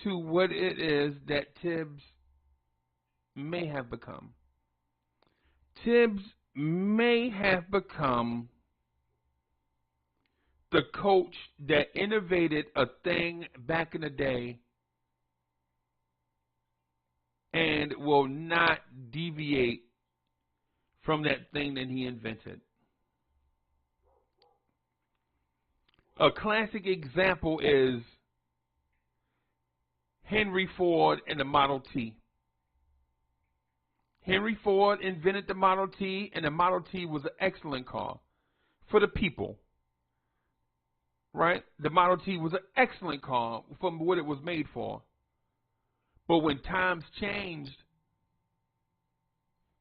to what it is that Tibbs may have become. Tibbs may have become the coach that innovated a thing back in the day and will not deviate from that thing that he invented. A classic example is Henry Ford and the Model T. Henry Ford invented the Model T, and the Model T was an excellent car for the people. Right? The Model T was an excellent car from what it was made for. But when times changed,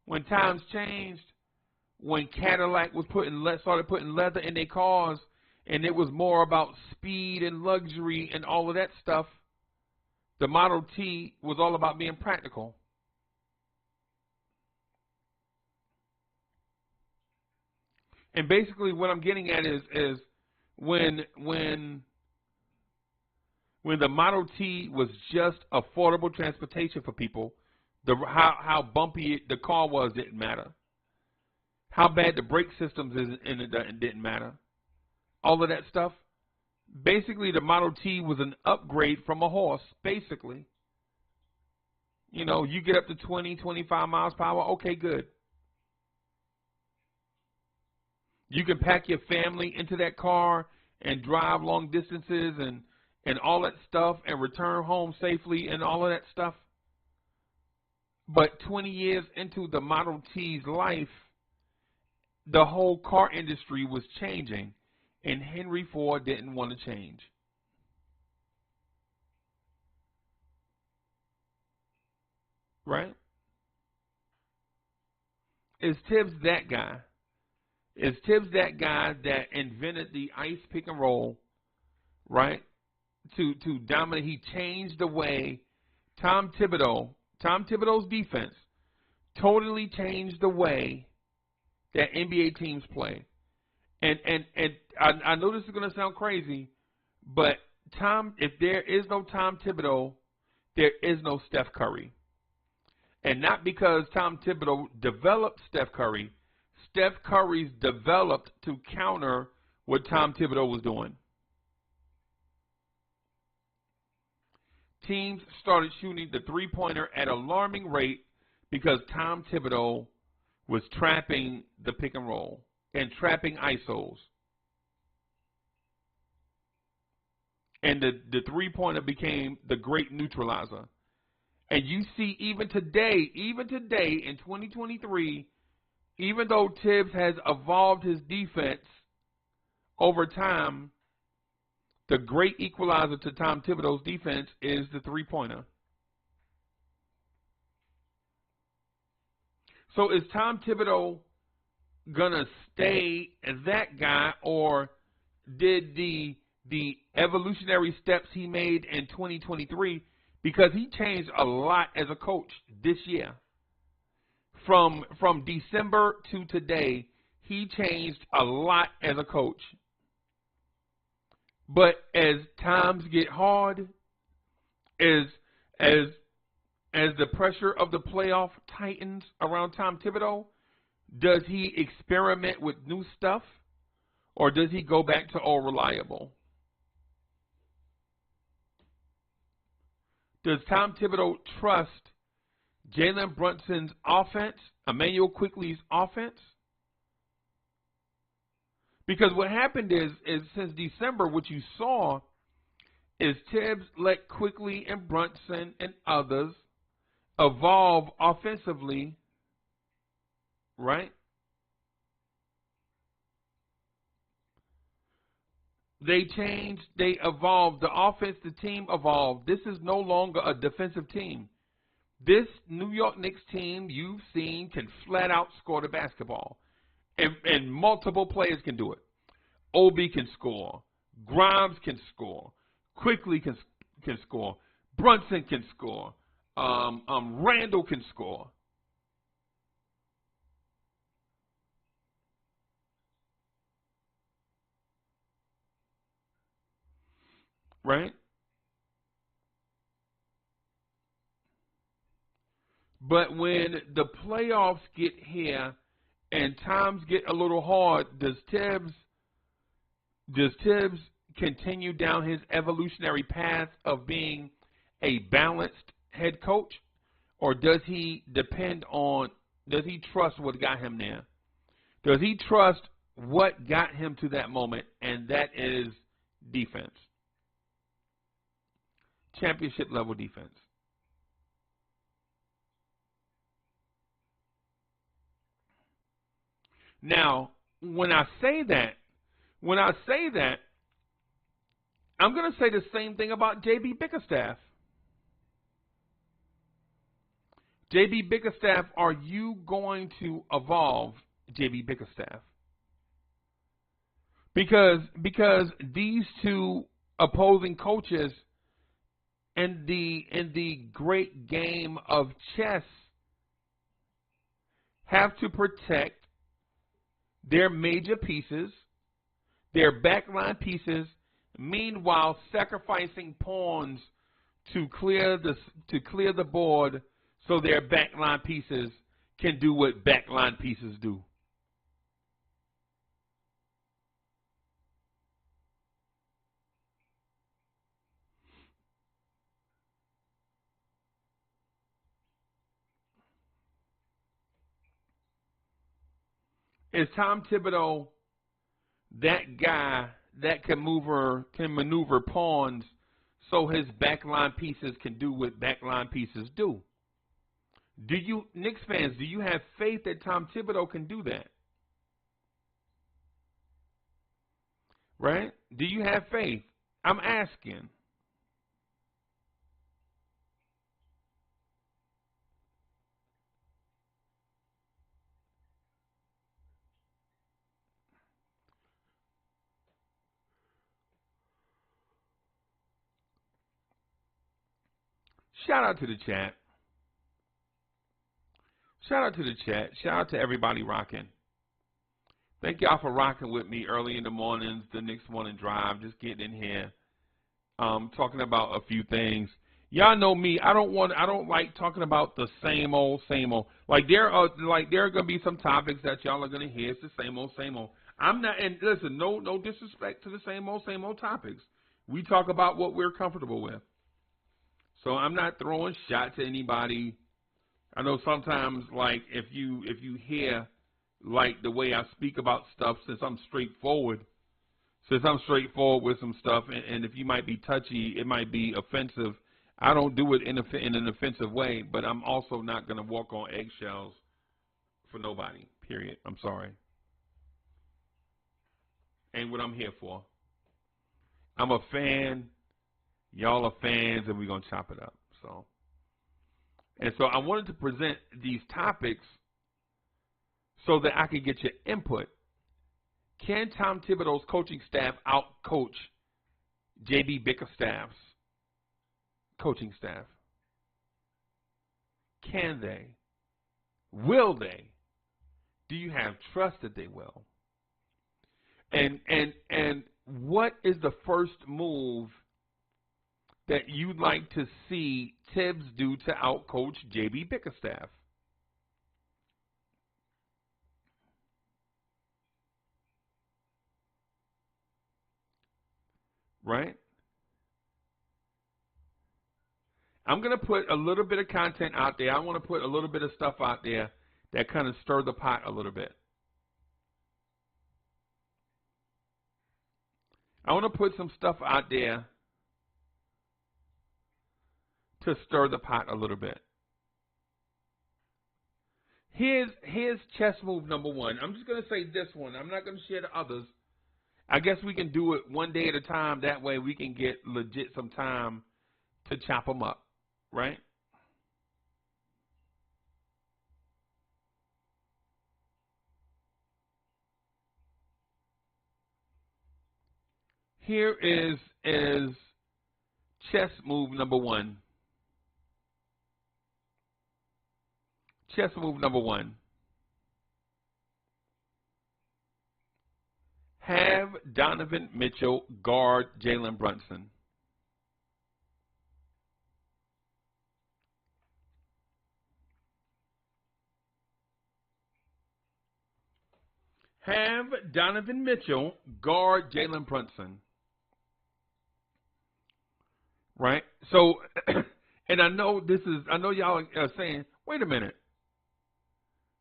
when Cadillac was started putting leather in their cars, and it was more about speed and luxury and all of that stuff, the Model T was all about being practical. And basically what I'm getting at is when the Model T was just affordable transportation for people, how bumpy the car was didn't matter. How bad the brake systems is in it didn't matter. All of that stuff. Basically, the Model T was an upgrade from a horse, basically. You know, you get up to 20, 25 miles per hour, okay, good. You can pack your family into that car and drive long distances and all that stuff and return home safely and all of that stuff. But 20 years into the Model T's life, the whole car industry was changing, and Henry Ford didn't want to change. Right? Is Tibbs that guy? Is Tibbs that guy that invented the ice pick and roll, right? To dominate. He changed the way Tom Thibodeau's defense totally changed the way that NBA teams play. And I know this is going to sound crazy, but if there is no Tom Thibodeau, there is no Steph Curry. And not because Tom Thibodeau developed Steph Curry. Steph Curry's developed to counter what Tom Thibodeau was doing. Teams started shooting the three-pointer at an alarming rate because Tom Thibodeau was trapping the pick and roll and trapping ISOs. And the three-pointer became the great neutralizer. And you see even today in 2023, even though Tibbs has evolved his defense over time, the great equalizer to Tom Thibodeau's defense is the three-pointer. So is Tom Thibodeau going to stay that guy, or did the evolutionary steps he made in 2023, because he changed a lot as a coach this year. From December to today, he changed a lot as a coach. But as times get hard, as the pressure of the playoff tightens around Tom Thibodeau, does he experiment with new stuff, or does he go back to all reliable? Does Tom Thibodeau trust Jalen Brunson's offense, Emmanuel Quickley's offense? Because what happened is since December, what you saw is Tibbs let Quickley and Brunson and others evolve offensively, right? They changed, they evolved. The offense, the team evolved. This is no longer a defensive team. This New York Knicks team you've seen can flat out score the basketball. And multiple players can do it. Obi can score. Grimes can score. Quickly can score. Brunson can score. Randall can score. Right? But when the playoffs get here and times get a little hard, does Tibbs Does Tibbs continue down his evolutionary path of being a balanced head coach, or does he trust what got him there? Does he trust what got him to that moment, and that is defense, championship level defense? Now, when I say that, I'm going to say the same thing about J.B. Bickerstaff. J.B. Bickerstaff, are you going to evolve J.B. Bickerstaff? Because these two opposing coaches in the great game of chess have to protect their major pieces, their backline pieces, meanwhile sacrificing pawns to clear the board so their backline pieces can do what backline pieces do. Is Tom Thibodeau that guy that can maneuver pawns so his backline pieces can do what backline pieces do? Do you, Knicks fans, do you have faith that Tom Thibodeau can do that? Right? Do you have faith? I'm asking. Shout out to the chat. Shout out to the chat. Shout out to everybody rocking. Thank y'all for rocking with me early in the mornings, the next morning drive, just getting in here, talking about a few things. Y'all know me. I don't like talking about the same old. Like there are gonna be some topics that y'all are gonna hear. It's the same old. I'm not, and listen, no disrespect to the same old topics. We talk about what we're comfortable with. So I'm not throwing shots at anybody. I know sometimes, like, if you hear, like, the way I speak about stuff, since I'm straightforward with some stuff, and if you might be touchy, it might be offensive. I don't do it in an offensive way, but I'm also not going to walk on eggshells for nobody, period. I'm sorry. Ain't what I'm here for. I'm a fan. Y'all are fans, and we're going to chop it up. So I wanted to present these topics so that I could get your input. Can Tom Thibodeau's coaching staff out-coach J.B. Bickerstaff's coaching staff? Can they? Will they? Do you have trust that they will? And what is the first move that you'd like to see Tibbs do to out-coach J.B. Bickerstaff? Right? I'm going to put a little bit of content out there. I want to put a little bit of stuff out there that kind of stir the pot a little bit. I want to put some stuff out there to stir the pot a little bit. Here's chess move number one. I'm just going to say this one. I'm not going to share the others. I guess we can do it one day at a time. That way we can get legit some time to chop them up, right? Here is chess move number one. Chess move number one. Have Donovan Mitchell guard Jalen Brunson. Have Donovan Mitchell guard Jalen Brunson. Right? So, and I know y'all are saying, wait a minute.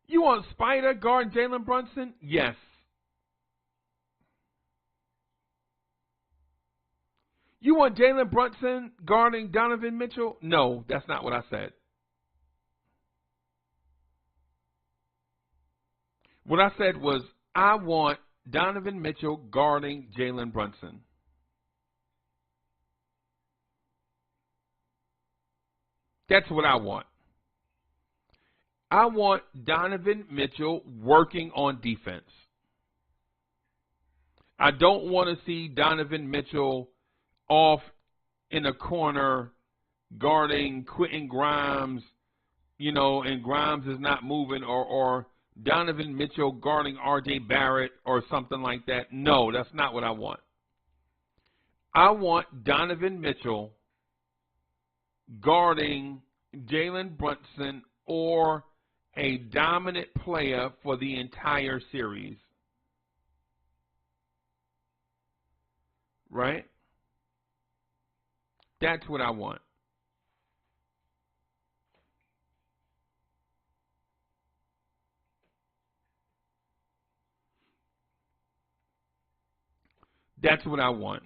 You want Spider guard Jalen Brunson? Yes. You want Jalen Brunson guarding Donovan Mitchell? No, that's not what I said. What I said was, I want Donovan Mitchell guarding Jalen Brunson. That's what I want. I want Donovan Mitchell working on defense. I don't want to see Donovan Mitchell off in a corner guarding Quentin Grimes, and Grimes is not moving, or Donovan Mitchell guarding R.J. Barrett or something like that. No, that's not what I want. I want Donovan Mitchell guarding Jalen Brunson or a dominant player for the entire series. Right? That's what I want. That's what I want.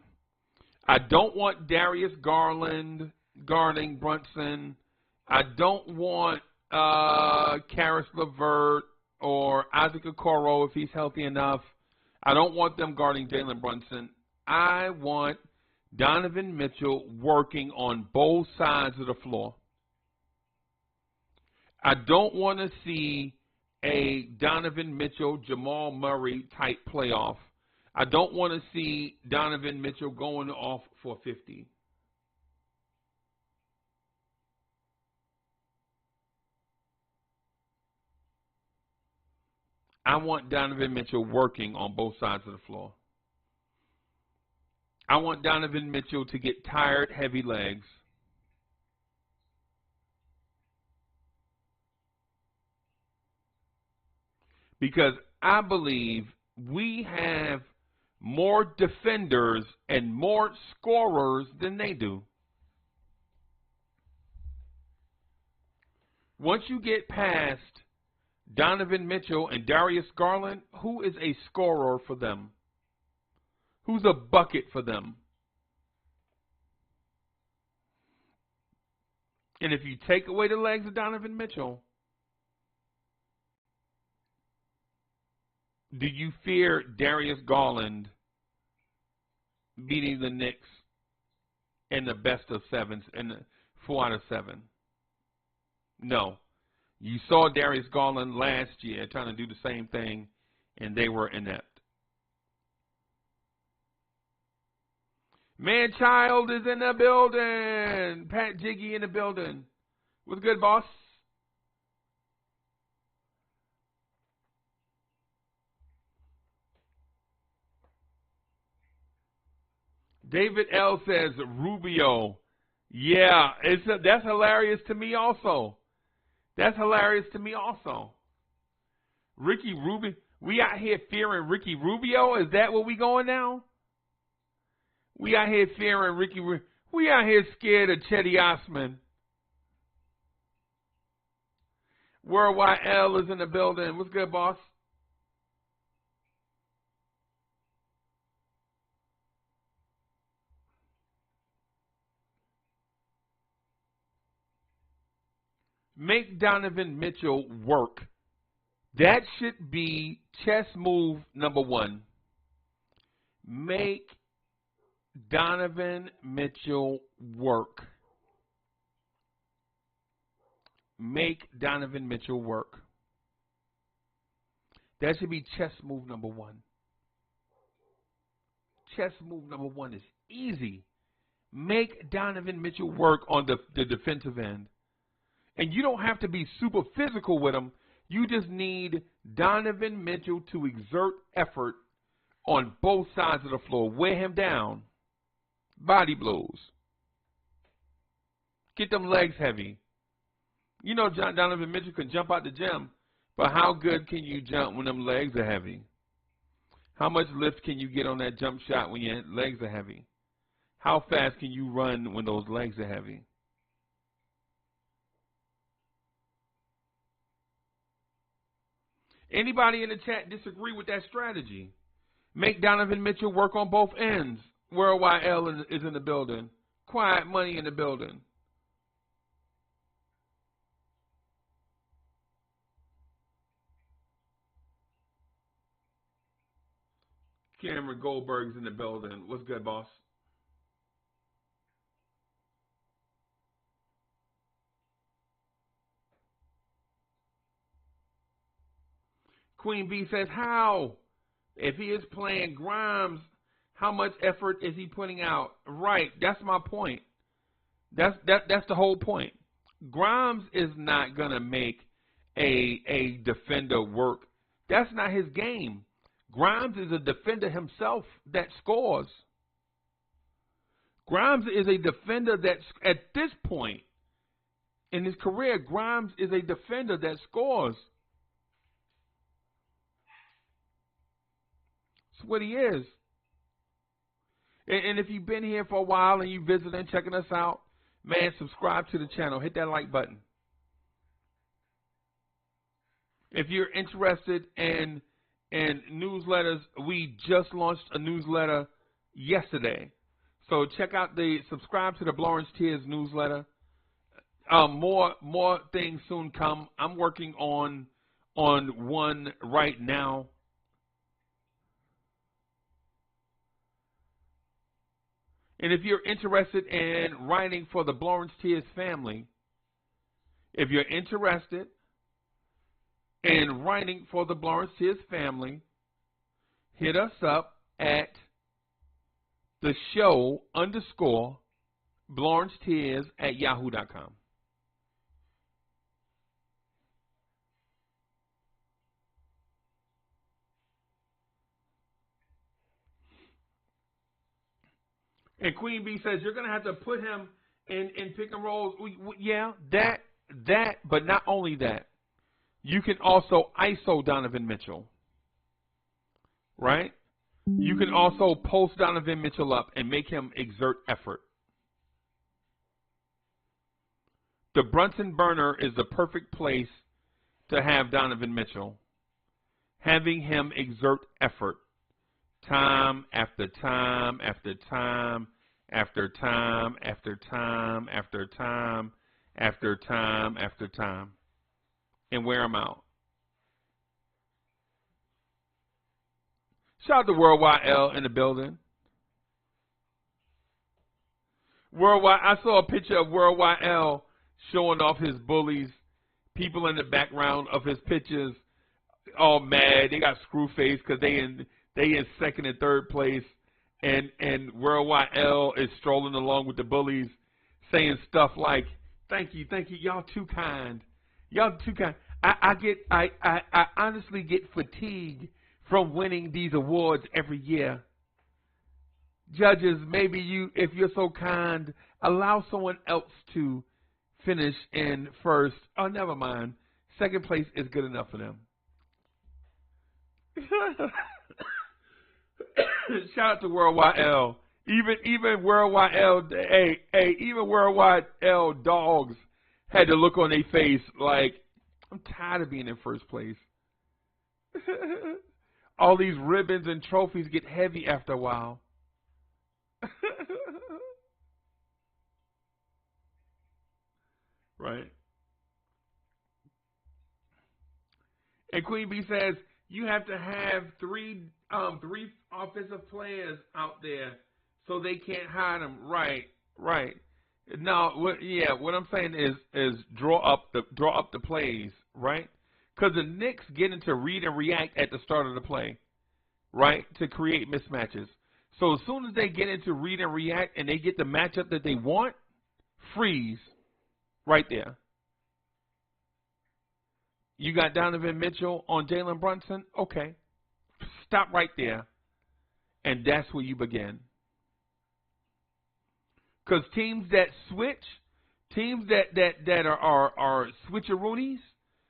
I don't want Darius Garland guarding Brunson. I don't want Karis LeVert or Isaac Okoro if he's healthy enough. I don't want them guarding Jalen Brunson. I want Donovan Mitchell working on both sides of the floor. I don't want to see a Donovan Mitchell, Jamal Murray type playoff. I don't want to see Donovan Mitchell going off for 50. I want Donovan Mitchell working on both sides of the floor. I want Donovan Mitchell to get tired, heavy legs. Because I believe we have more defenders and more scorers than they do. Once you get past Donovan Mitchell and Darius Garland, who is a scorer for them? Who's a bucket for them? And if you take away the legs of Donovan Mitchell, do you fear Darius Garland beating the Knicks in the best of sevens, in the 4 out of 7? No. You saw Darius Garland last year trying to do the same thing, and they were inept. Man-child is in the building. Pat Jiggy in the building. What's good, boss? David L. says, Rubio. Yeah, that's hilarious to me also. That's hilarious to me also. Ricky Rubio. We out here fearing Ricky Rubio? Is that where we going now? We out here fearing Ricky Rubio. We out here scared of Chetty Osman. Worldwide L is in the building. What's good, boss? Make Donovan Mitchell work. That should be chess move number 1. Make Donovan Mitchell work. Make Donovan Mitchell work. That should be chess move number 1. Chess move number 1 is easy. Make Donovan Mitchell work on the defensive end. And you don't have to be super physical with him. You just need Donovan Mitchell to exert effort on both sides of the floor. Wear him down. Body blows. Get them legs heavy. You know Donovan Mitchell can jump out the gym, but how good can you jump when them legs are heavy? How much lift can you get on that jump shot when your legs are heavy? How fast can you run when those legs are heavy? Anybody in the chat disagree with that strategy? Make Donovan Mitchell work on both ends. Worldwide L is in the building. Quiet Money in the building. Cameron Goldberg's in the building. What's good, boss? Queen B says, how? If he is playing Grimes, how much effort is he putting out? Right, that's my point. That's the whole point. Grimes is not going to make a defender work. That's not his game. Grimes is a defender himself that scores. Grimes is a defender that's, at this point in his career, Grimes is a defender that scores. That's what he is. And if you've been here for a while and you visiting, checking us out, man, subscribe to the channel. Hit that like button. If you're interested in newsletters, we just launched a newsletter yesterday. So subscribe to the Blorange Tears newsletter. More things soon come. I'm working on one right now. And if you're interested in writing for the Blorange Tears family, if you're interested in writing for the Blorange Tears family, hit us up at the show _BlorangeTears@yahoo.com. And Queen Bee says, you're going to have to put him in pick and rolls. Yeah, that, but not only that. You can also ISO Donovan Mitchell, right? You can also post Donovan Mitchell up and make him exert effort. The Brunson burner is the perfect place to have Donovan Mitchell, having him exert effort. Time after time after time after time after time after time after time after time, and wear him out. Shout out to Worldwide L in the building. I saw a picture of Worldwide L showing off his bullies. People in the background of his pictures all mad. They got screw face because they in second and third place, and Worldwide L is strolling along with the bullies, saying stuff like, "Thank you, y'all too kind, y'all too kind." I honestly get fatigued from winning these awards every year. Judges, maybe if you're so kind, allow someone else to finish in first. Oh, never mind. Second place is good enough for them. Shout out to Worldwide L. Even Worldwide L. Even Worldwide L dogs had to look on their face like, I'm tired of being in first place. All these ribbons and trophies get heavy after a while. Right. And Queen Bee says you have to have three offensive players out there so they can't hide them. Right. No, what I'm saying is draw up the plays, right? Because the Knicks get into read and react at the start of the play, right, to create mismatches. So as soon as they get into read and react and they get the matchup that they want, freeze right there. You got Donovan Mitchell on Jalen Brunson? Okay. Stop right there. And that's where you begin. Because teams that switch, teams that are switcheroonies,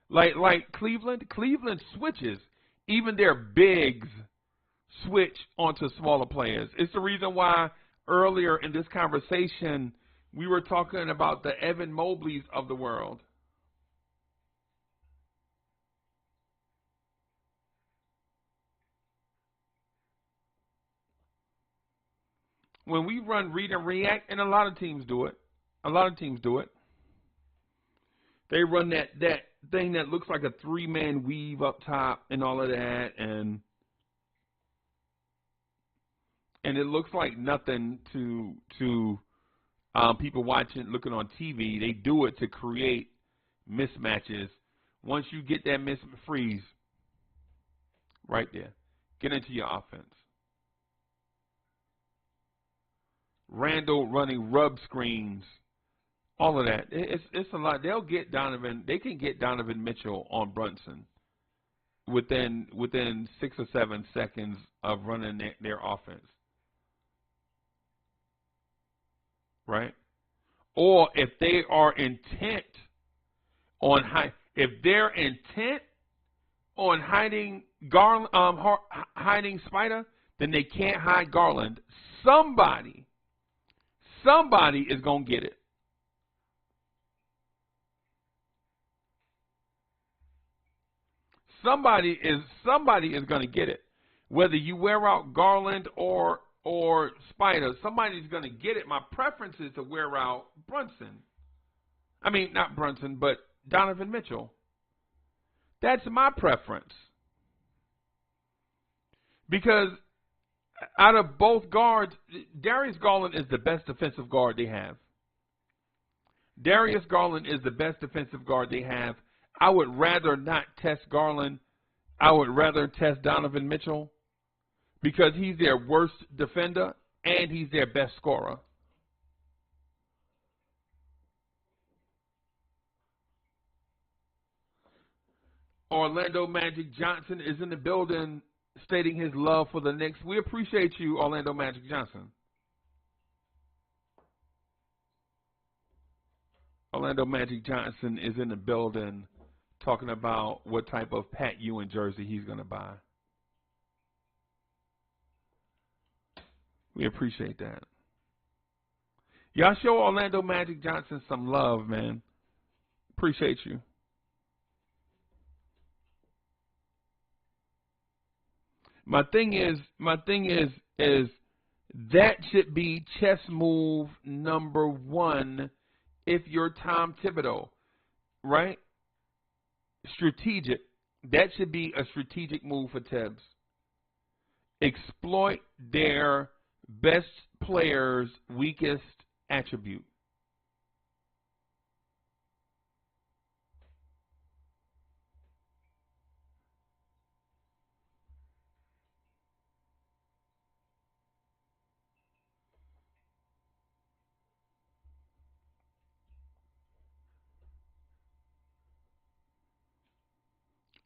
like Cleveland switches. Even their bigs switch onto smaller players. It's the reason why earlier in this conversation we were talking about the Evan Mobleys of the world. When we run read and react, and a lot of teams do it. They run that thing that looks like a 3-man weave up top and all of that, and it looks like nothing to people watching, looking on TV. They do it to create mismatches. Once you get that freeze right there, get into your offense. Randall running rub screens, all of that. It's a lot. They'll get Donovan. They can get Donovan Mitchell on Brunson within 6 or 7 seconds of running their offense, right? Or if they are intent on hiding hiding Spider, then they can't hide Garland. Somebody is going to get it. Somebody is going to get it. Whether you wear out Garland or Spider, somebody's going to get it. My preference is to wear out Brunson. I mean, not Brunson, but Donovan Mitchell. That's my preference. Because out of both guards, Darius Garland is the best defensive guard they have. I would rather not test Garland. I would rather test Donovan Mitchell because he's their worst defender and he's their best scorer. Orlando Magic Johnson is in the building stating his love for the Knicks. We appreciate you, Orlando Magic Johnson. Orlando Magic Johnson is in the building talking about what type of Pat Ewing jersey he's going to buy. We appreciate that. Y'all show Orlando Magic Johnson some love, man. Appreciate you. My thing is that should be chess move number 1 if you're Tom Thibodeau, right? Strategic. That should be a strategic move for Tibbs. Exploit their best player's weakest attribute.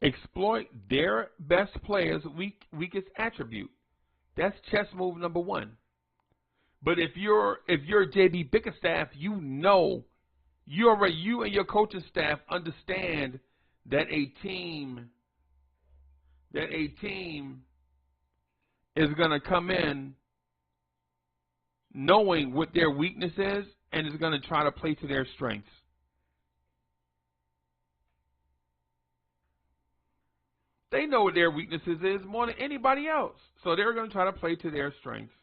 Exploit their best player's weakest attribute. That's chess move number 1. But if you're JB Bickerstaff, you and your coaching staff understand that a team is going to come in knowing what their weakness is and is going to try to play to their strengths. They know what their weaknesses is more than anybody else. So they're going to try to play to their strengths.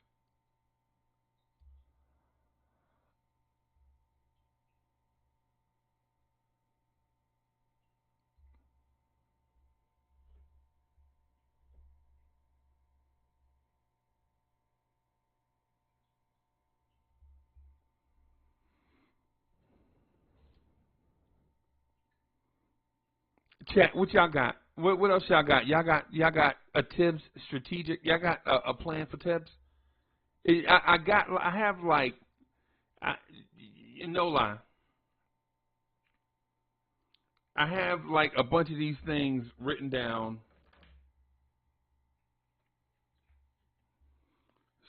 Chat, what y'all got? What else y'all got? Y'all got a Tibbs strategic? Y'all got a plan for Tibbs? No lie. I have like a bunch of these things written down.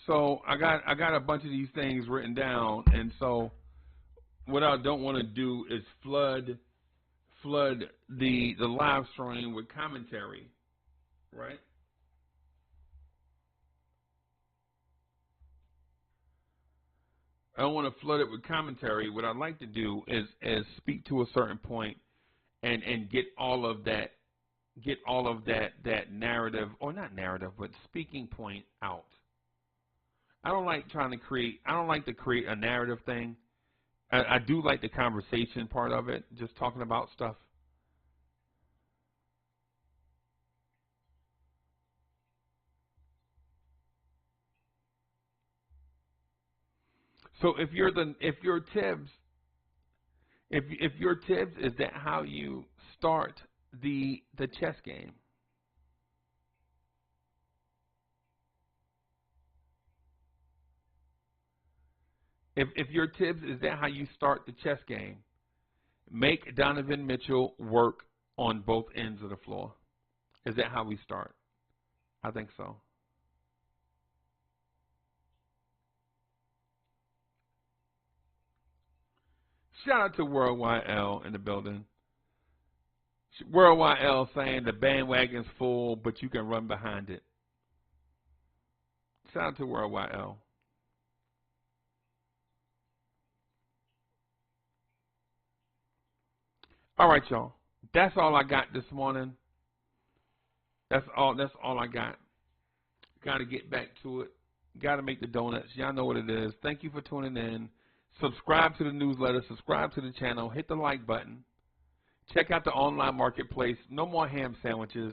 So I got a bunch of these things written down, and so what I don't want to do is flood the live stream with commentary, right? I don't want to flood it with commentary. What I'd like to do is speak to a certain point and get all of that narrative, or not narrative, but speaking point out. I don't like to create a narrative thing. I do like the conversation part of it, just talking about stuff. So if your Tibbs, is that how you start the chess game? If your Tibbs, is that how you start the chess game? Make Donovan Mitchell work on both ends of the floor. Is that how we start? I think so. Shout out to Worldwide L in the building. Worldwide L saying the bandwagon's full, but you can run behind it. Shout out to Worldwide L. All right, y'all. That's all I got this morning. That's all I got. Got to get back to it. Got to make the donuts. Y'all know what it is. Thank you for tuning in. Subscribe to the newsletter. Subscribe to the channel. Hit the like button. Check out the online marketplace. No More Ham Sandwiches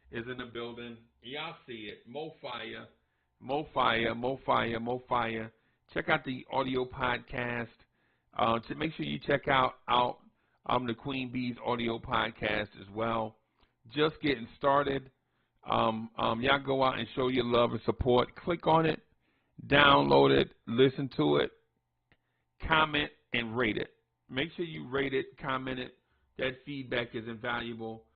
is in the building. Y'all see it. Mo fire. Mo fire. Mo fire. Mo fire. Check out the audio podcast. To make sure you check out the Queen Bee's audio podcast as well. Just getting started. Y'all go out and show your love and support. Click on it. Download it. Listen to it. Comment and rate it. Make sure you rate it, comment it. That feedback is invaluable.